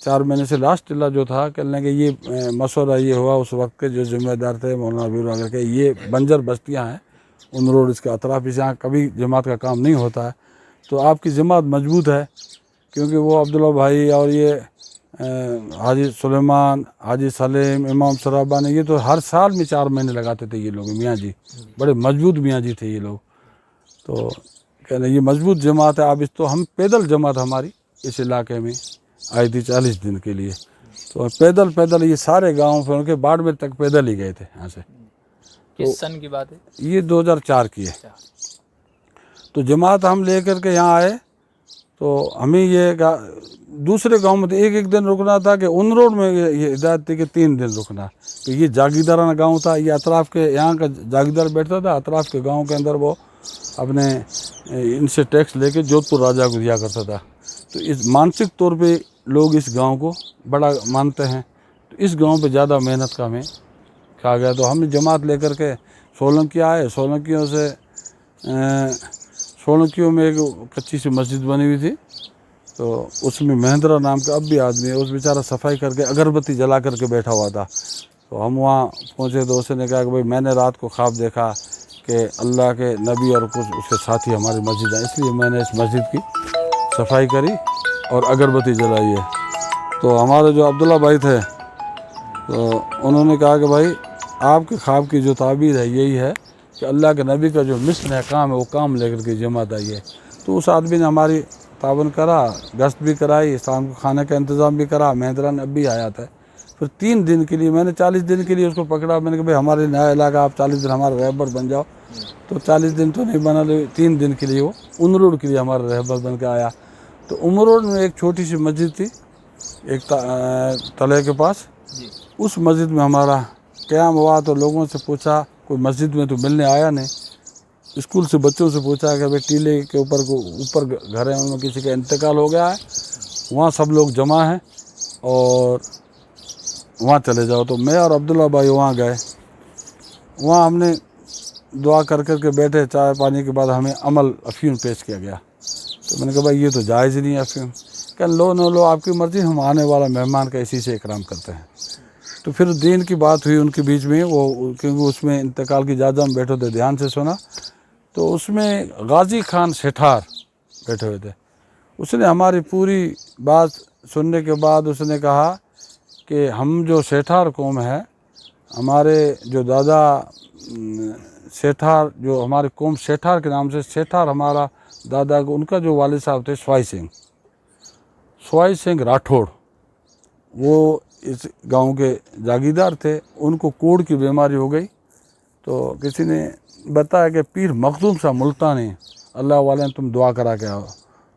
4 مہینے سے لاسٹ ٹلہ جو تھا، کہنے کہ یہ مشورہ یہ ہوا اس وقت کے جو ذمہ دار تھے مولانا ابیر اگر کے، یہ بنجر بستیاں ہیں ان روڈ اس کے اطراف، اس یہاں کبھی جماعت کا کام نہیں ہوتا ہے، تو آپ کی جماعت مضبوط ہے، کیونکہ وہ عبداللہ بھائی اور یہ حاجی سلیمان، حاجی سلیم، امام سرابانی، یہ تو ہر سال میں 4 مہینے لگاتے تھے یہ لوگ، میاں جی بڑے مضبوط میاں جی تھے یہ لوگ، تو کہنے یہ مضبوط جماعت ہے، اب اس تو ہم پیدل جماعت ہماری اس علاقے میں آئی تھی 40 دن کے لیے، تو پیدل یہ سارے گاؤں پھر ان کے باڑمیر تک پیدل ہی گئے تھے یہاں سے، کس سن کی بات ہے؟ یہ 2004 کی ہے۔ تو جماعت ہم لے کر کے یہاں آئے تو ہمیں یہ دوسرے گاؤں میں ایک دن رکنا تھا، کہ ان روڈ میں یہ ہدایت تھی کہ 3 دن رکنا، کہ یہ جاگیردارانہ گاؤں تھا، یہ اطراف کے یہاں کا جاگیردار بیٹھتا تھا، اطراف کے گاؤں کے اندر وہ اپنے ان سے ٹیکس لے کے جودھ پور راجہ کو دیا کرتا تھا، تو اس مانسک طور پہ لوگ اس گاؤں کو بڑا مانتے ہیں، تو اس گاؤں پہ زیادہ محنت کا ہمیں کھا گیا، تو ہم نے جماعت لے کر کے سولنکی آئے، سولنکیوں میں ایک کچی سی مسجد بنی ہوئی تھی، تو اس میں مہندرا نام کا اب بھی آدمی ہے، اس بیچارہ صفائی کر کے اگربتی جلا کر کے بیٹھا ہوا تھا، تو ہم وہاں پہنچے تو اس نے کہا کہ بھائی میں نے رات کو خواب دیکھا کہ اللہ کے نبی اور کچھ اس کے ساتھی ہماری مسجد ہے، اس لیے میں نے اس مسجد کی صفائی کری اور اگربتی جلائی ہے۔ تو ہمارے جو عبداللہ بھائی تھے تو انہوں نے کہا کہ بھائی آپ کے خواب کی جو تعبیر ہے یہی ہے کہ اللہ کے نبی کا جو مشن ہے، کام ہے، وہ کام لے کر کے جماعت آئی ہے، تو اس آدمی نے ہماری تعاون کرا، گشت بھی کرائی، شام کو کھانے کا انتظام بھی کرا، مہندرا اب بھی آیا تھا، پھر 3 دن کے لیے میں نے 40 دن کے لیے اس کو پکڑا، میں نے کہا بھائی ہمارے نیا علاقہ آپ 40 دن ہمارا رہبر بن جاؤ، تو 40 دن تو نہیں بنا، 3 دن کے لیے وہ روڈ کے لیے ہمارا رہبر بن کے آیا، تو روڈ میں ایک چھوٹی سی مسجد تھی ایک تلے کے پاس، اس مسجد میں ہمارا قیام ہوا، تو لوگوں سے پوچھا، کوئی مسجد میں تو ملنے آیا نہیں، اسکول سے بچوں سے پوچھا کہ بھائی ٹیلے کے اوپر گھر ہیں، ان میں کسی کا انتقال ہو گیا ہے، وہاں سب لوگ جمع ہیں اور وہاں چلے جاؤ، تو میں اور عبداللہ بھائی وہاں گئے، وہاں ہم نے دعا کر کے بیٹھے، چائے پانی کے بعد ہمیں عمل افیون پیش کیا گیا، تو میں نے کہا بھائی یہ تو جائز ہی نہیں ہے افیون، کہ لو آپ کی مرضی، ہم آنے والا مہمان کا اسی سے اکرام کرتے ہیں، تو پھر دین کی بات ہوئی ان کے بیچ میں، وہ کیونکہ اس میں انتقال کی اجازت میں بیٹھے تھے، دھیان سے سنا، تو اس میں غازی خان سیٹھار بیٹھے ہوئے تھے، اس نے ہماری پوری بات سننے کے بعد اس نے کہا کہ ہم جو سیٹھار قوم ہے، ہمارے جو دادا سیٹھار، جو ہماری قوم سیٹھار کے نام سے، سیٹھار ہمارا دادا ان کا جو والد صاحب تھے سوائی سنگھ راٹھوڑ، وہ اس گاؤں کے جاگیردار تھے، ان کو کوڑ کی بیماری ہو گئی، تو کسی نے بتایا کہ پیر مخدوم صاحب ملتانی، اللہ والے نے تم دعا کرا کے آؤ،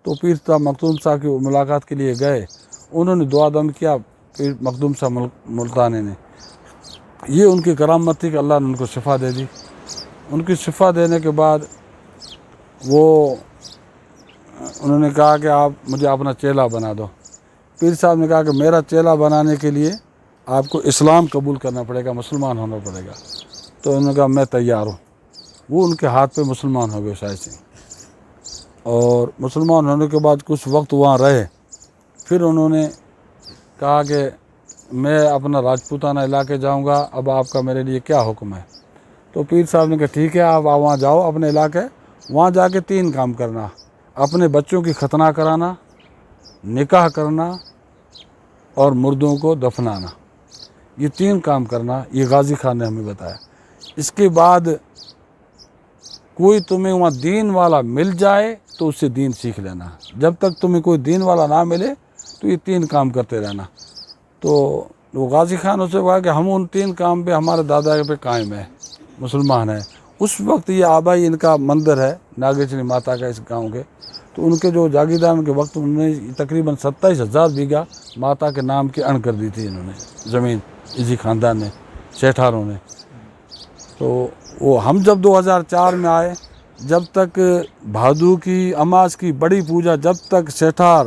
تو پیر صاحب مخدوم صاحب کی ملاقات کے لیے گئے، انہوں نے دعا دم کیا پیر مخدوم صاحب ملتانی نے، یہ ان کی کرامت تھی کہ اللہ نے ان کو شفا دے دی، ان کی شفا دینے کے بعد انہوں نے کہا کہ آپ مجھے اپنا چیلا بنا دو، پیر صاحب نے کہا کہ میرا چیلا بنانے کے لیے آپ کو اسلام قبول کرنا پڑے گا، مسلمان ہونا پڑے گا، تو انہوں نے کہا میں تیار ہوں، وہ ان کے ہاتھ پہ مسلمان ہو گئے سائے سے، اور مسلمان ہونے کے بعد کچھ وقت وہاں رہے، پھر انہوں نے کہا کہ میں اپنا راجپوتانہ علاقے جاؤں گا، اب آپ کا میرے لیے کیا حکم ہے، تو پیر صاحب نے کہا ٹھیک ہے آپ وہاں جاؤ اپنے علاقے، وہاں جا کے 3 کام کرنا، اپنے بچوں کی ختنہ کرانا، نکاح کرنا اور مردوں کو دفنانا، یہ 3 کام کرنا، یہ غازی خان نے ہمیں بتایا، اس کے بعد کوئی تمہیں وہاں دین والا مل جائے تو اس سے دین سیکھ لینا، جب تک تمہیں کوئی دین والا نہ ملے تو یہ 3 کام کرتے رہنا، تو وہ غازی خان اسے کہا کہ ہم ان 3 کام پہ ہمارے دادا پہ قائم ہے، مسلمان ہے، اس وقت یہ آبائی ان کا مندر ہے ناگیشنی ماتا کا اس گاؤں کے، تو ان کے جو جاگیردار کے وقت انہوں نے تقریباً 27,000 بیگھہ ماتا کے نام کی اڑ کر دی تھی انہوں نے زمین، اسی خاندان نے، سیٹھاروں نے، تو وہ ہم جب 2004 میں آئے، جب تک بھادو کی اماس کی بڑی پوجا جب تک سیٹھار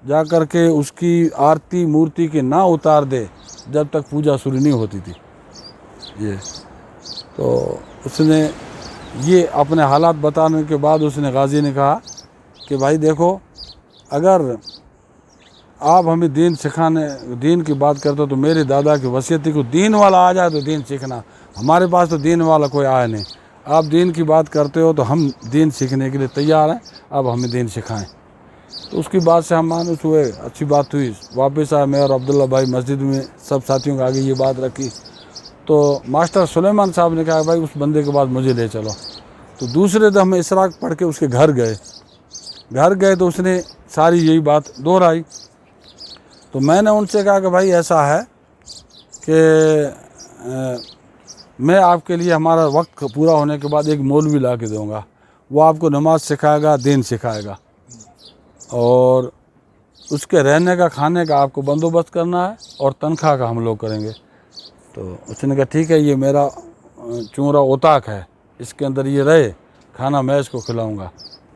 جا کر کے اس کی آرتی مورتی کے نہ اتار دے جب تک پوجا شروع نہیں ہوتی تھی، یہ تو اس نے یہ اپنے حالات بتانے کے بعد اس نے غازی نے کہا کہ بھائی دیکھو، اگر آپ ہمیں دین سکھانے دین کی بات کرتے ہو تو میرے دادا کی وصیت تھی کہ دین والا آ جائے تو دین سیکھنا. ہمارے پاس تو دین والا کوئی آیا نہیں. آپ دین کی بات کرتے ہو تو ہم دین سیکھنے کے لیے تیار ہیں. اب ہمیں دین سکھائیں. تو اس کی بات سے ہم مانوس ہوئے. اچھی بات ہوئی. واپس آئے میں اور عبداللہ بھائی مسجد میں سب ساتھیوں کے آگے یہ بات رکھی. تو ماسٹر سلیمان صاحب نے کہا بھائی اس بندے کے بعد مجھے لے چلو. تو دوسرے دن ہم اشراق پڑھ کے اس کے گھر گئے تو اس نے ساری یہی بات دہرائی. تو میں نے ان سے کہا کہ بھائی ایسا ہے کہ میں آپ کے لیے ہمارا وقت پورا ہونے کے بعد ایک مولوی لا کے دوں گا. وہ آپ کو نماز سکھائے گا, دین سکھائے گا, اور اس کے رہنے کا کھانے کا آپ کو بندوبست کرنا ہے, اور تنخواہ کا ہم لوگ کریں گے. تو اس نے کہا ٹھیک ہے, یہ میرا چونرا اوطاق ہے, اس کے اندر یہ رہے, کھانا میں اس کو کھلاؤں گا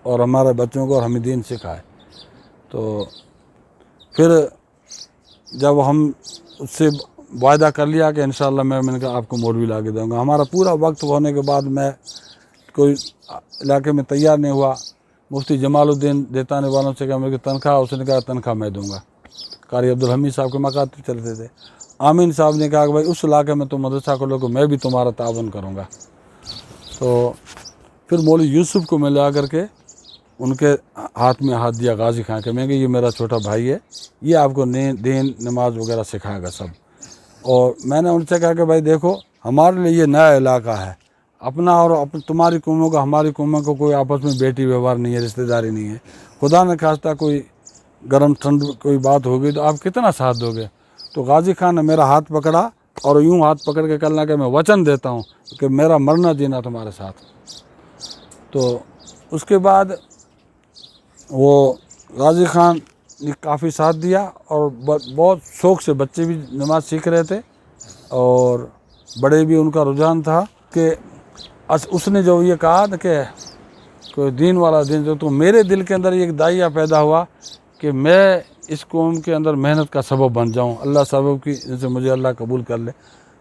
اور ہمارے بچوں کو, اور ہمیں دین سکھائے. تو پھر جب ہم اس سے وعدہ کر لیا کہ انشاءاللہ میں نے کہا آپ کو مولوی لا کے دوں گا. ہمارا پورا وقت ہونے کے بعد میں کوئی علاقے میں تیار نہیں ہوا. مفتی جمال الدین دیتانے والوں سے کہا میرے کو تنخواہ, اس نے کہا تنخواہ میں دوں گا. قاری عبدالحمید صاحب کے مکاتب چلتے تھے. آمین صاحب نے کہا کہ بھائی اس علاقے میں تم مدرسہ کھولو کہ میں بھی تمہارا تعاون کروں گا. تو پھر مولوی یوسف کو میں لا کر کے ان کے ہاتھ میں ہاتھ دیا, غازی خان کے. میں کہ یہ میرا چھوٹا بھائی ہے, یہ آپ کو دین نماز وغیرہ سکھائے گا سب. اور میں نے ان سے کہا کہ بھائی دیکھو ہمارے لیے یہ نیا علاقہ ہے اپنا, اور تمہاری قوموں کا ہماری قوموں کو کوئی آپس میں بیٹی ویوہار نہیں ہے, رشتہ داری نہیں ہے. خدا نہ خواستہ کوئی گرم ٹھنڈ کوئی بات ہوگی تو آپ کتنا ساتھ دو گے. تو غازی خان نے میرا ہاتھ پکڑا اور یوں ہاتھ پکڑ کے کہنا کہ میں وچن دیتا ہوں کہ میرا مرنا جینا تمہارے ساتھ. تو اس کے بعد وہ غازی خان نے کافی ساتھ دیا, اور بہت شوق سے بچے بھی نماز سیکھ رہے تھے, اور بڑے بھی ان کا رجحان تھا. کہ اس نے جو یہ کہا کہ کوئی دین والا دین, تو میرے دل کے اندر ایک دائیہ پیدا ہوا کہ میں اس قوم کے اندر محنت کا سبب بن جاؤں. اللہ سبب کی جیسے مجھے اللہ قبول کر لے.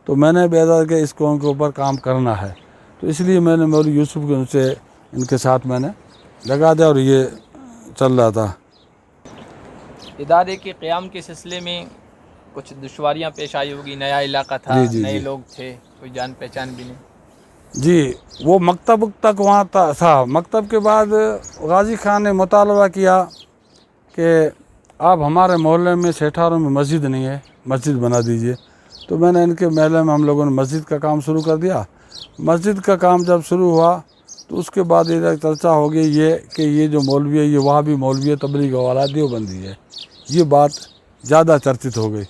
تو میں نے بیدار کہ اس قوم کے اوپر کام کرنا ہے. تو اس لیے میں نے مولوی یوسف کے ان کے ساتھ میں نے لگا دیا, اور یہ چل رہا تھا. ادارے کے قیام کے سلسلے میں کچھ دشواریاں پیش آئی ہوگی. نیا علاقہ تھا, نئے لوگ تھے, کوئی جان پہچان بھی نہیں. جی, وہ مکتب تک وہاں تھا. مکتب کے بعد غازی خان نے مطالبہ کیا کہ آپ ہمارے محلے میں سیٹھاروں میں مسجد نہیں ہے, مسجد بنا دیجئے. تو میں نے ان کے محلے میں ہم لوگوں نے مسجد کا کام شروع کر دیا. مسجد کا کام جب شروع ہوا تو اس کے بعد یہ چرچا ہو گئی یہ کہ یہ جو مولوی ہے یہ وہاں بھی مولوی ہے, تبلیغ والا دیوبندی ہے. یہ بات زیادہ چرچت ہو گئی.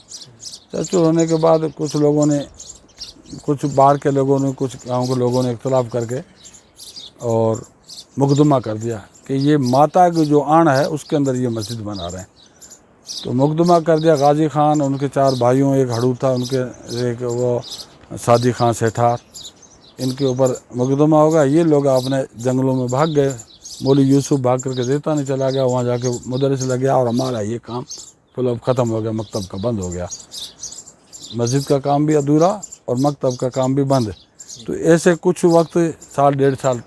چرچت ہونے کے بعد کچھ لوگوں نے, کچھ باہر کے لوگوں نے, کچھ گاؤں کے لوگوں نے اختلاف کر کے اور مقدمہ کر دیا کہ یہ ماتا کی جو آن ہے اس کے اندر یہ مسجد بنا رہے ہیں. تو مقدمہ کر دیا. غازی خان, ان کے 4 بھائیوں, ایک ہڑو تھا ان کے, ایک وہ سادی خان سیٹھار, ان کے اوپر مقدمہ ہوگا. یہ لوگ اپنے جنگلوں میں بھاگ گئے. مولوی یوسف بھاگ کر کے دیتا نہیں چلا گیا, وہاں جا کے مدرس لگ گیا, اور ہمارا یہ کام اب ختم ہو گیا, مکتب کا بند ہو گیا. مسجد کا کام بھی ادھورا اور مکتب کا کام بھی بند. تو ایسے کچھ وقت 1.5 سال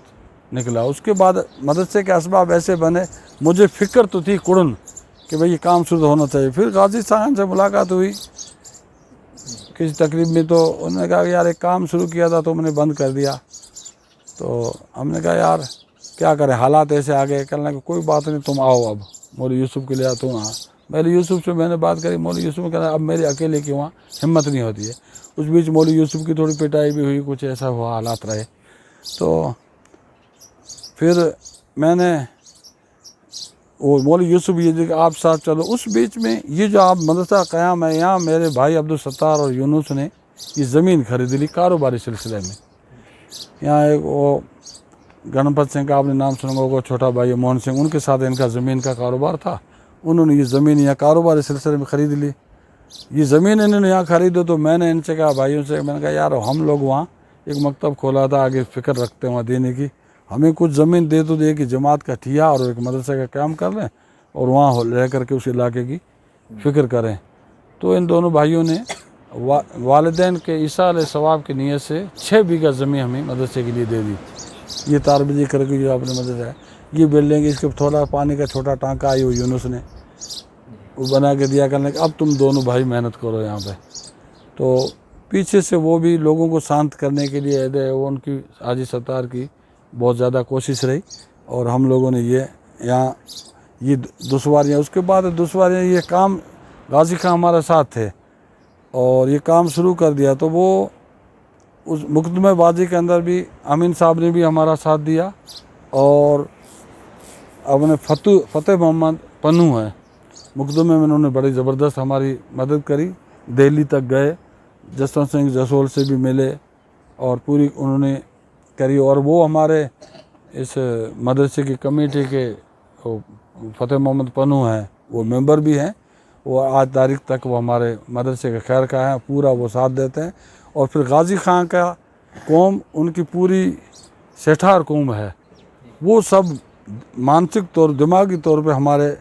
نکلا. اس کے بعد مدرسے کے اسباب ایسے بنے, مجھے فکر تو تھی کڑن کہ بھئی یہ کام شروع ہونا چاہیے. پھر غازی صاحب سے ملاقات ہوئی کسی تقریب میں, تو انہوں نے کہا کہ یار ایک کام شروع کیا تھا تو میں نے بند کر دیا. تو ہم نے کہا یار کیا کریں, حالات ایسے آ گئے. کہنے کہ کوئی بات نہیں, تم آؤ اب مولوی یوسف کے لیے. تم مولوی یوسف سے میں نے بات کری. مولوی یوسف نے کہا اب میرے اکیلے کی وہاں ہمت نہیں ہوتی ہے. اس بیچ مولوی یوسف کی تھوڑی پٹائی بھی ہوئی, کچھ ایسا ہوا, حالات رہے. تو پھر میں نے وہ مولوی یوسف یہ کہ آپ ساتھ چلو. اس بیچ میں یہ جو آپ مدرسہ قیام ہے, یہاں میرے بھائی عبدالستار اور یونس نے یہ زمین خرید لی کاروباری سلسلے میں. یہاں ایک وہ گنپت سنگھ کا آپ نے نام سنا ہوگا, چھوٹا بھائی موہن سنگھ, ان کے ساتھ ان کا زمین کا کاروبار تھا. انہوں نے یہ زمین یہاں کاروباری سلسلے میں خرید لی. یہ زمین انہوں نے یہاں خریدو. تو میں نے ان سے کہا, بھائیوں سے میں نے کہا یار ہم لوگ وہاں ایک مکتب کھولا تھا, آگے فکر رکھتے ہیں وہاں دینے کی, ہمیں کچھ زمین دے تو دے کہ جماعت کا ٹھیا اور ایک مدرسے کا قیام کر لیں, اور وہاں رہ کر کے اس علاقے کی فکر کریں. تو ان دونوں بھائیوں نے والدین کے ایصال ثواب کی نیت سے 6 بیگھہ زمین ہمیں مدرسے کے لیے دے دی. یہ تاربجی کر کے جو اپنے مدرسہ ہے, یہ بلڈنگ, اس کے تھوڑا پانی کا چھوٹا ٹانکا آئی وہ یونس نے, وہ بنا کے دیا کرنے کہ اب تم دونوں بھائی محنت کرو یہاں پہ. تو پیچھے سے وہ بھی لوگوں کو شانت کرنے کے لیے وہ ان کی حاجی ستار کی بہت زیادہ کوشش رہی, اور ہم لوگوں نے یہاں یہ دشواریاں, اس کے بعد دشواریاں, یہ کام غازی خان ہمارے ساتھ تھے اور یہ کام شروع کر دیا. تو وہ اس مقدمہ بازی کے اندر بھی امین صاحب نے بھی ہمارا ساتھ دیا, اور اپنے فتح محمد پنو ہیں مقدمے میں, انہوں نے بڑی زبردست ہماری مدد کری. دہلی تک گئے, جسونت سنگھ جسول سے بھی ملے اور پوری انہوں نے کری. اور وہ ہمارے اس مدرسے کی کمیٹی کے فتح محمد پنو ہیں, وہ ممبر بھی ہیں. وہ آج تاریخ تک وہ ہمارے مدرسے کے خیر کا ہیں, پورا وہ ساتھ دیتے ہیں. اور پھر غازی خان کا قوم, ان کی پوری سیٹھار قوم ہے, وہ سب مانسک طور دماغی طور پہ ہمارے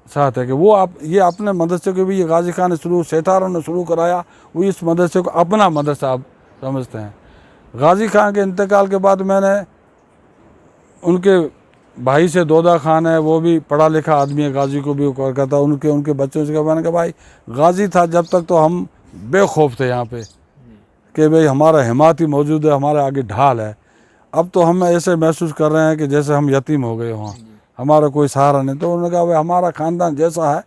ساتھ ہے کہ وہ یہ اپنے مدرسے کو بھی, یہ غازی خان نے سیٹھاروں نے شروع کرایا, وہ اس مدرسے کو اپنا مدرسہ آپ سمجھتے ہیں. غازی خان کے انتقال کے بعد میں نے ان کے بھائی سے دودا خان ہے, وہ بھی پڑھا لکھا آدمی ہے, غازی کو بھی کہتا, ان کے بچوں سے میں نے کہا بھائی غازی تھا جب تک تو ہم بے خوف تھے یہاں پہ کہ بھئی ہمارا حمایتی موجود ہے, ہمارے آگے ڈھال ہے. اب تو ہم ایسے محسوس کر رہے ہیں کہ جیسے ہم یتیم ہو گئے ہوں, ہمارا کوئی سہارا نہیں. تو انہوں نے کہا بھئی ہمارا خاندان جیسا ہے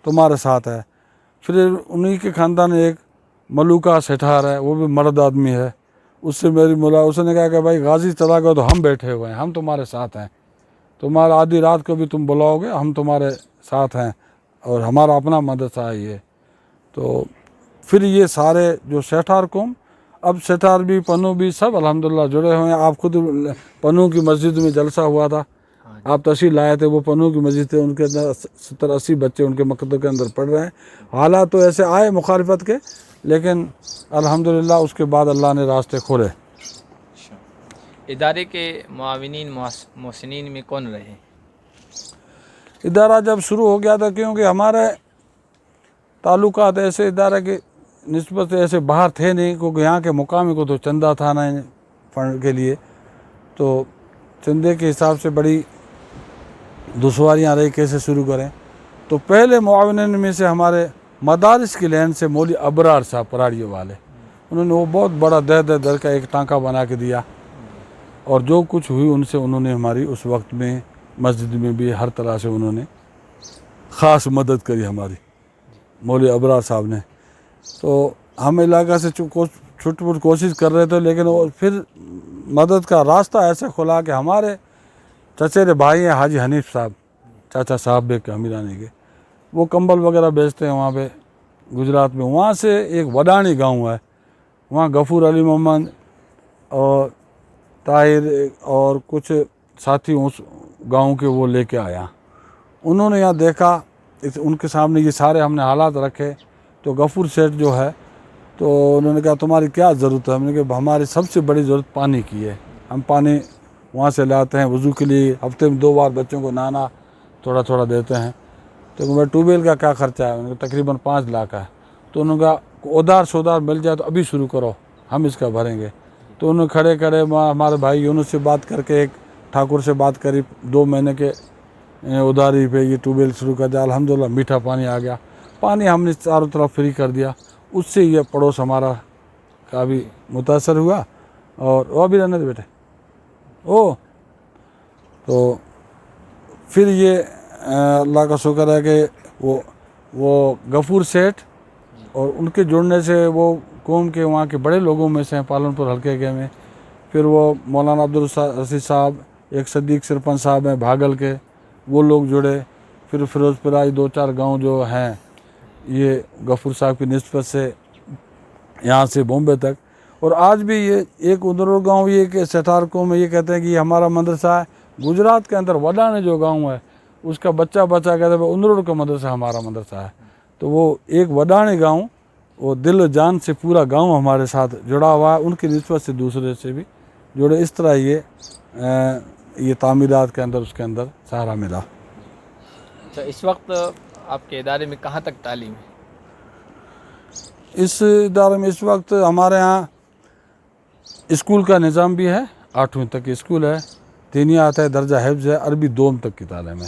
تمہارے ساتھ ہے. پھر انہی کے خاندان میں ایک ملوکہ سیٹھار ہے, وہ بھی مرد آدمی ہے, اس سے میری اس نے کہا کہ بھائی غازی چلا گیا تو ہم بیٹھے ہوئے ہیں, ہم تمہارے ساتھ ہیں, تمہارا آدھی رات کو بھی تم بلاؤ گے ہم تمہارے ساتھ ہیں, اور ہمارا اپنا مدرسہ ہے یہ. تو پھر یہ سارے جو سیٹھار قوم, اب سیٹھار بھی پنو بھی سب الحمدللہ جڑے ہوئے ہیں. آپ خود پنو کی مسجد میں جلسہ ہوا تھا, آپ تشریف لائے تھے, وہ پنو کی مسجد تھے, ان کے اندر 70-80 بچے ان کے مکتب کے اندر پڑھ رہے ہیں. حالات تو ایسے آئے مخالفت کے, لیکن الحمدللہ اس کے بعد اللہ نے راستے کھولے. ادارے کے معاونین محسنین میں کون رہے؟ ادارہ جب شروع ہو گیا تھا, کیونکہ ہمارے تعلقات ایسے ادارے کی نسبت سے ایسے باہر تھے نہیں, کیونکہ یہاں کے مقامی کو تو چندہ تھا نا فنڈ کے لیے, تو چندے کے حساب سے بڑی دشواریاں رہی کیسے شروع کریں. تو پہلے معاونین میں سے ہمارے مدارس کی لین سے مولوی ابرار صاحب پراڑیوں والے, انہوں نے وہ بہت بڑا در کا ایک ٹانکا بنا کے دیا, اور جو کچھ ہوئی ان سے انہوں نے ہماری اس وقت میں مسجد میں بھی ہر طرح سے انہوں نے خاص مدد کری ہماری, مولوی ابرار صاحب نے. تو ہم علاقہ سے چھٹ پٹ کوشش کر رہے تھے, لیکن پھر مدد کا راستہ ایسا کھلا کہ ہمارے چچیرے بھائی ہیں حاجی حنیف صاحب, چاچا صاحب بے کے امیرانے کے, وہ کمبل وغیرہ بیچتے ہیں وہاں پہ گجرات میں. وہاں سے ایک وڈانی گاؤں ہے, وہاں غفور علی محمد اور طاہر اور کچھ ساتھی اس گاؤں کے وہ لے کے آیا. انہوں نے یہاں دیکھا, ان کے سامنے یہ سارے ہم نے حالات رکھے. تو غفور سیٹھ جو ہے, تو انہوں نے کہا تمہاری کیا ضرورت ہے؟ ہم نے کہا ہماری سب سے بڑی ضرورت پانی کی ہے, ہم پانی وہاں سے لاتے ہیں وضو کے لیے, ہفتے میں 2 بار بچوں کو نہانا تھوڑا تھوڑا دیتے ہیں. تو میں ٹیوب ویل کا کیا خرچہ ہے؟ انہوں نے کہا تقریباً 5 لاکھ ہے. تو انہوں نے کہا ادھار سودھار مل جائے تو ابھی شروع کرو, ہم اس کا بھریں گے. تو انہوں نے کھڑے ہمارے بھائی یونس سے بات کر کے, ایک ٹھاکر سے بات کری, 2 مہینے کے ادھاری پہ یہ ٹیوب ویل شروع کر دیا. الحمدللہ میٹھا پانی آ گیا, پانی ہم نے چاروں طرف فری کر دیا. اس سے یہ پڑوس ہمارا کافی متاثر ہوا. اور وہ بھی رہنے دے بیٹے تو پھر یہ اللہ کا شکر ہے کہ وہ غفور سیٹھ اور ان کے جڑنے سے وہ قوم کے وہاں کے بڑے لوگوں میں سے ہیں پالن پور حلقے کے میں. پھر وہ مولانا عبدالرشید صاحب, ایک صدیق سرپنچ صاحب ہیں بھاگل کے, وہ لوگ جڑے. پھر فیروز پرائی 2-4 گاؤں جو ہیں یہ غفور صاحب کی نسبت سے یہاں سے بامبے تک. اور آج بھی یہ ایک ادھر گاؤں, یہ کہ سیٹھار قوم میں یہ کہتے ہیں کہ یہ ہمارا مدرسہ ہے. گجرات کے اندر وڈانے جو گاؤں ہے اس کا بچہ کہتا ہے اندرور کا مدرسہ ہمارا مدرسہ ہے. تو وہ ایک وڈانے گاؤں, وہ دل و جان سے پورا گاؤں ہمارے ساتھ جڑا ہوا ہے, ان کی نسبت سے دوسرے سے بھی جڑے. اس طرح یہ تعمیرات کے اندر اس کے اندر سہارا ملا. اچھا, اس وقت آپ کے ادارے میں کہاں تک تعلیم ہے؟ اس ادارے میں اس وقت ہمارے ہاں اسکول کا نظام بھی ہے, 8ویں تک اسکول ہے, دینیات ہے, درجہ حفظ ہے, عربی 2 تک کی تعلیم ہے.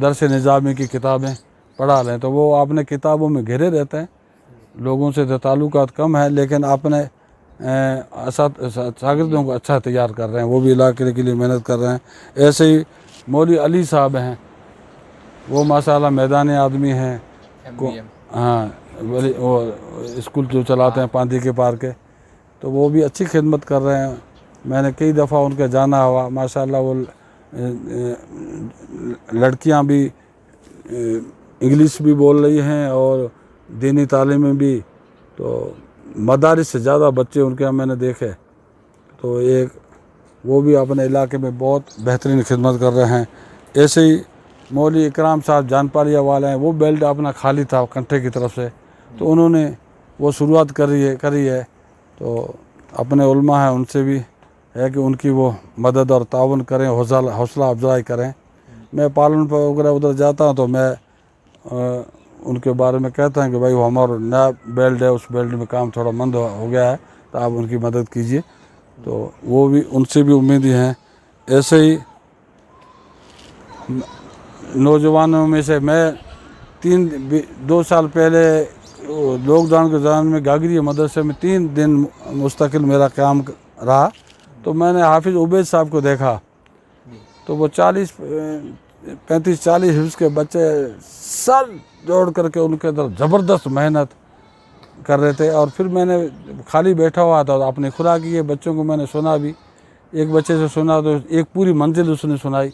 درس نظامی کی کتابیں پڑھا رہے ہیں، تو وہ اپنے کتابوں میں گھرے رہتے ہیں، لوگوں سے تو تعلقات کم ہیں، لیکن اپنے شاگردوں کو اچھا تیار کر رہے ہیں، وہ بھی علاقے کے لیے محنت کر رہے ہیں۔ ایسے ہی مولوی علی صاحب ہیں، وہ ماشاءاللہ میدانی آدمی ہیں، ہاں وہ اسکول جو چلاتے ہیں پاندی کے پار کے، تو وہ بھی اچھی خدمت کر رہے ہیں۔ میں نے کئی دفعہ ان کے جانا ہوا، ماشاءاللہ وہ لڑکیاں بھی انگلش بھی بول رہی ہیں اور دینی تعلیمیں بھی، تو مدارس سے زیادہ بچے ان کے یہاں میں نے دیکھے، تو ایک وہ بھی اپنے علاقے میں بہت بہترین خدمت کر رہے ہیں۔ ایسے ہی مولوی اکرام صاحب جان پالیا والے ہیں، وہ بیلٹ اپنا خالی تھا کنٹھے کی طرف سے، تو انہوں نے وہ شروعات کری ہے، تو اپنے علماء ہیں ان سے بھی ہے کہ ان کی وہ مدد اور تعاون کریں، حوصلہ افزائی کریں۔ میں پالن پر وغیرہ ادھر جاتا ہوں تو میں ان کے بارے میں کہتا ہوں کہ بھائی وہ ہمارا نیا بیلٹ ہے، اس بیلٹ میں کام تھوڑا مند ہو گیا ہے، تو آپ ان کی مدد کیجیے، تو وہ بھی ان سے بھی امیدیں ہیں۔ ایسے ہی نوجوانوں میں سے میں 2 سال پہلے لاک ڈاؤن کے دوران میں گاگری مدرسے میں 3 دن مستقل میرا قیام رہا، تو میں نے حافظ عبید صاحب کو دیکھا، تو وہ 35-40 حفظ کے بچے سر جوڑ کر کے ان کے اندر زبردست محنت کر رہے تھے، اور پھر میں نے خالی بیٹھا ہوا تھا اپنی خدا کی بچوں کو میں نے سنا بھی، ایک بچے سے سنا تو ایک پوری منزل اس نے سنائی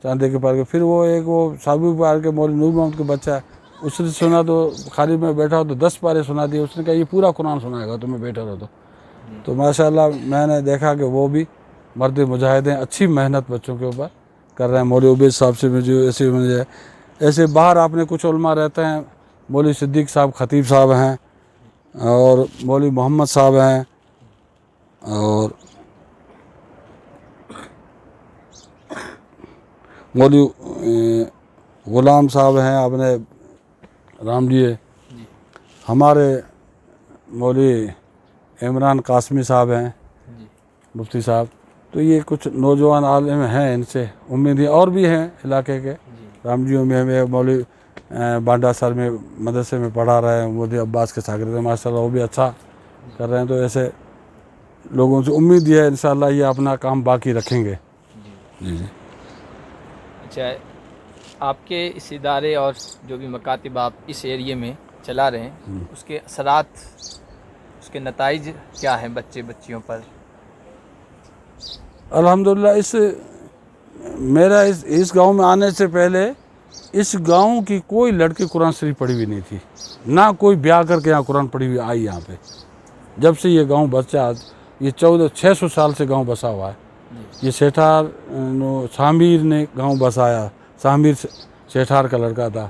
چاندے کے پار کے، پھر وہ ایک وہ صابو پار کے مولوی نور محمد کا بچہ ہے، اس نے سنا تو خالی میں بیٹھا ہو تو 10 پارے سنا دیے، اس نے کہا یہ پورا قرآن سنائے گا تو میں بیٹھا رہا تو ماشاءاللہ میں نے دیکھا کہ وہ بھی مرد مجاہد ہیں، اچھی محنت بچوں کے اوپر کر رہے ہیں۔ مولوی عبید صاحب سے مجھے ایسے باہر اپنے کچھ علماء رہتے ہیں، مولوی صدیق صاحب خطیب صاحب ہیں، اور مولوی محمد صاحب ہیں، اور مولوی غلام صاحب ہیں اپنے رام دیے، ہمارے مولوی عمران قاسمی صاحب ہیں مفتی صاحب، تو یہ کچھ نوجوان عالم ہیں، ان سے امیدیں اور بھی ہیں علاقے کے۔ رام جیوں میں ہمیں مولوی بانڈا سر میں مدرسے میں پڑھا رہے ہیں، مودی عباس کے شاگرد ہیں، ماشاءاللہ وہ بھی اچھا کر رہے ہیں، تو ایسے لوگوں سے امید یہ ہے انشاءاللہ یہ اپنا کام باقی رکھیں گے۔ جی جی اچھا، آپ کے اس ادارے اور جو بھی مکاتب آپ اس ایریے میں چلا رہے ہیں، اس کے اثرات، اس کے نتائج کیا ہیں بچیوں پر؟ الحمدللہ میرا اس گاؤں میں آنے سے پہلے اس گاؤں کی کوئی لڑکی قرآن شریف پڑھی ہوئی نہیں تھی، نہ کوئی بیاہ کر کے یہاں قرآن پڑھی ہوئی آئی یہاں پہ، جب سے یہ گاؤں بسا، یہ 600 سال سے گاؤں بسا ہوا ہے۔ یہ سیٹھار سامیر نے گاؤں بسایا، سامیر سیٹھار کا لڑکا تھا،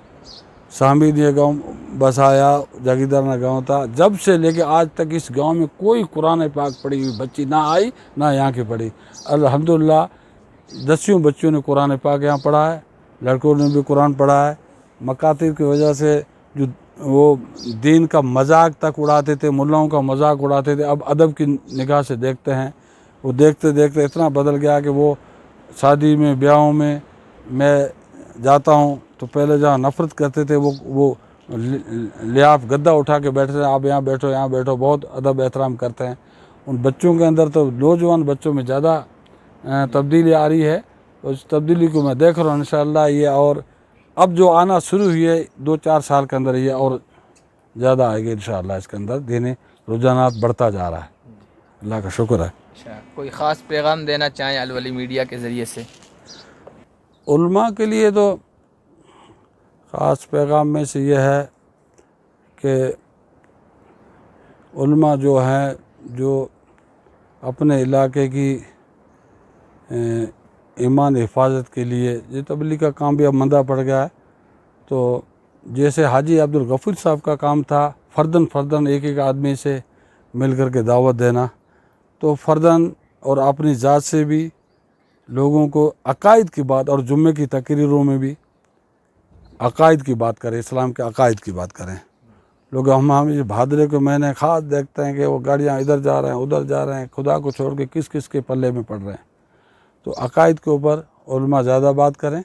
سامیر نے گاؤں بسایا، جاگیردار نے گاؤں تھا، جب سے لے کے آج تک اس گاؤں میں کوئی قرآن پاک پڑھی ہوئی بچی نہ آئی، نہ یہاں کی پڑھی۔ الحمدللہ 10 بچوں نے قرآن پاک یہاں پڑھا ہے، لڑکوں نے بھی قرآن پڑھا ہے۔ مکاتب کی وجہ سے جو وہ دین کا مذاق تک اڑاتے تھے، ملاؤں کا مذاق اڑاتے تھے، اب ادب کی نگاہ سے دیکھتے ہیں، وہ دیکھتے دیکھتے اتنا بدل گیا کہ وہ شادی میں بیاہوں میں جاتا ہوں تو پہلے جہاں نفرت کرتے تھے وہ لیاف گدا اٹھا کے بیٹھتے ہیں، آپ یہاں بیٹھو یہاں بیٹھو، بہت ادب احترام کرتے ہیں۔ ان بچوں کے اندر تو نوجوان بچوں میں زیادہ تبدیلی آ رہی ہے، اس تبدیلی کو میں دیکھ رہا ہوں انشاءاللہ۔ یہ اور اب جو آنا شروع ہوئی ہے 2-4 سال کے اندر، یہ اور زیادہ آئے گی انشاءاللہ، اس کے اندر دینی رجحانات بڑھتا جا رہا ہے، اللہ کا شکر ہے۔ اچھا، کوئی خاص پیغام دینا چاہیں الولی میڈیا کے ذریعے سے؟ علماء کے لیے تو خاص پیغام میں سے یہ ہے کہ علماء جو ہیں، جو اپنے علاقے کی ایمان حفاظت کے لیے، یہ تبلیغ کا کام بھی اب مندہ پڑ گیا ہے، تو جیسے حاجی عبدالغفور صاحب کا کام تھا فرداً ایک آدمی سے مل کر کے دعوت دینا، تو فرداً اور اپنی ذات سے بھی لوگوں کو عقائد کی بات، اور جمعے کی تقریروں میں بھی عقائد کی بات کریں، اسلام کے عقائد کی بات کریں۔ لوگ ہم بھادرے کو میں نے خاص دیکھتے ہیں کہ وہ گاڑیاں ادھر جا رہے ہیں ادھر جا رہے ہیں، خدا کو چھوڑ کے کس کے پلے میں پڑ رہے ہیں، تو عقائد کے اوپر علماء زیادہ بات کریں۔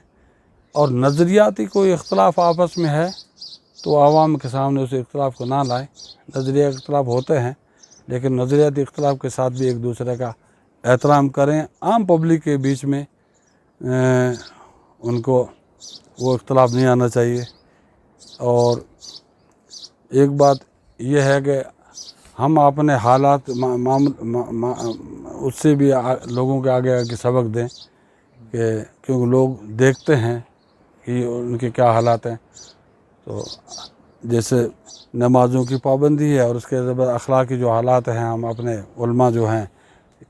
اور نظریاتی کوئی اختلاف آپس میں ہے تو عوام کے سامنے اس اختلاف کو نہ لائیں. نظریہ اختلاف ہوتے ہیں لیکن نظریاتی اختلاف کے ساتھ بھی ایک دوسرے کا احترام کریں. عام پبلک کے بیچ میں ان کو وہ اختلاف نہیں آنا چاہیے. اور ایک بات یہ ہے کہ ہم اپنے حالات اس سے بھی لوگوں کے آگے آگے سبق دیں کہ کیونکہ لوگ دیکھتے ہیں کہ ان کے کیا حالات ہیں. تو جیسے نمازوں کی پابندی ہے اور اس کے بعد اخلاقی جو حالات ہیں، ہم اپنے علماء جو ہیں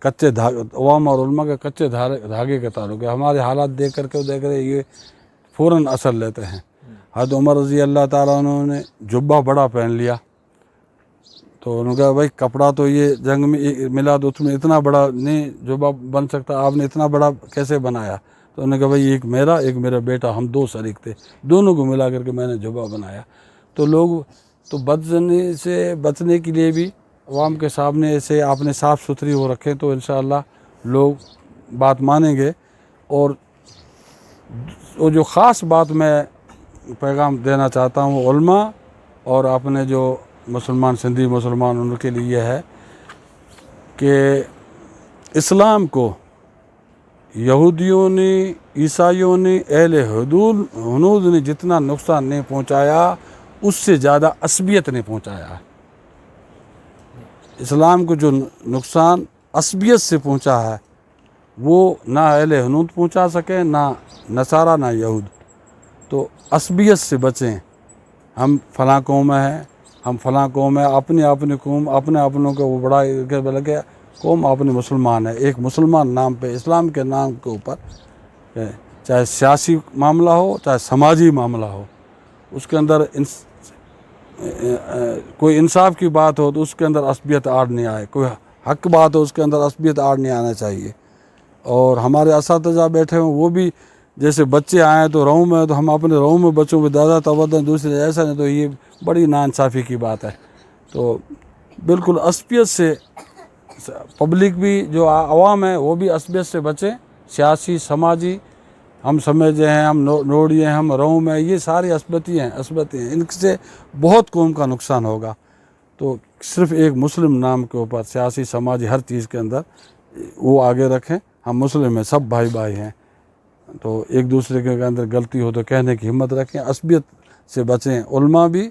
کچے عوام اور علماء کے کچے دھاگے کے تعلق ہے. ہمارے حالات دیکھ کر یہ فوراً اثر لیتے ہیں. حضرت عمر رضی اللہ تعالیٰ عنہ نے جبہ بڑا پہن لیا تو انہوں نے کہا بھائی کپڑا تو یہ جنگ میں ملا تو اس میں اتنا بڑا نہیں جبہ بن سکتا، آپ نے اتنا بڑا کیسے بنایا؟ تو انہوں نے کہا بھائی ایک میرا بیٹا، ہم 2 شریک تھے، دونوں کو ملا کر کے میں نے جبہ بنایا. تو لوگ تو بدزنی سے بچنے کے لیے بھی عوام کے سامنے ایسے آپ نے صاف ستھری ہو رکھیں تو انشاءاللہ لوگ بات مانیں گے. اور وہ جو خاص بات میں پیغام دینا چاہتا ہوں علماء اور اپنے جو مسلمان سندھی مسلمان ان کے لیے یہ ہے کہ اسلام کو یہودیوں نے، عیسائیوں نے، اہل ہنود نے جتنا نقصان نہیں پہنچایا اس سے زیادہ عصبیت نے پہنچایا ہے. اسلام کو جو نقصان عصبیت سے پہنچا ہے وہ نہ اہل ہنود پہنچا سکے، نہ نصارہ نہ یہود. تو عصبیت سے بچیں. ہم فلاں قوم ہیں، ہم فلاں قوم ہے، اپنی قوم اپنے اپنوں کو وہ بڑا بلکہ قوم اپنے مسلمان ہے. ایک مسلمان نام پہ اسلام کے نام کے اوپر چاہے سیاسی معاملہ ہو چاہے سماجی معاملہ ہو، اس کے اندر کوئی انصاف کی بات ہو تو اس کے اندر عصبیت آڑ نہیں آئے، کوئی حق بات ہو اس کے اندر عصبیت آڑ نہیں آنا چاہیے. اور ہمارے اساتذہ بیٹھے ہوں وہ بھی جیسے بچے آئیں تو رو میں تو ہم اپنے رو میں بچوں پہ زیادہ توجہ دوسرے ایسا نہیں، تو یہ بڑی ناانصافی کی بات ہے. تو بالکل عصبیت سے پبلک بھی جو عوام ہے وہ بھی عصبیت سے بچیں. سیاسی سماجی ہم سمجھے ہیں، ہم نوڑیے ہیں، ہم رو میں، یہ ساری عصبیتی ہیں. ان سے بہت قوم کا نقصان ہوگا. تو صرف ایک مسلم نام کے اوپر سیاسی سماجی ہر چیز کے اندر وہ آگے رکھیں. ہم مسلم ہیں، سب بھائی بھائی ہیں. تو ایک دوسرے کے اندر غلطی ہو تو کہنے کی ہمت رکھیں. عصبیت سے بچیں، علماء بھی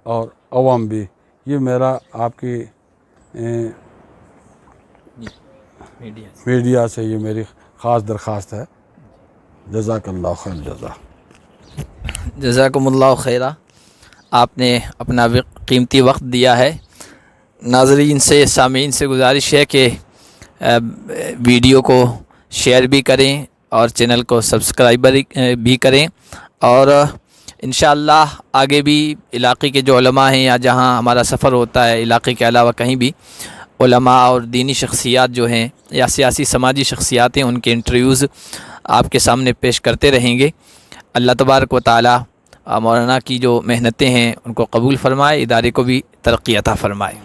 اور عوام بھی. یہ میرا آپ کی میڈیا سے یہ میری خاص درخواست ہے. جزاک اللہ خیر جزا. جزاکم اللہ خیرہ. آپ نے اپنا قیمتی وقت دیا ہے. ناظرین سے، سامعین سے گزارش ہے کہ ویڈیو کو شیئر بھی کریں اور چینل کو سبسکرائب بھی کریں. اور انشاءاللہ آگے بھی علاقے کے جو علماء ہیں یا جہاں ہمارا سفر ہوتا ہے علاقے کے علاوہ کہیں بھی علماء اور دینی شخصیات جو ہیں یا سیاسی سماجی شخصیات ہیں ان کے انٹرویوز آپ کے سامنے پیش کرتے رہیں گے. اللہ تبارک و تعالی مولانا کی جو محنتیں ہیں ان کو قبول فرمائے، ادارے کو بھی ترقی عطا فرمائے.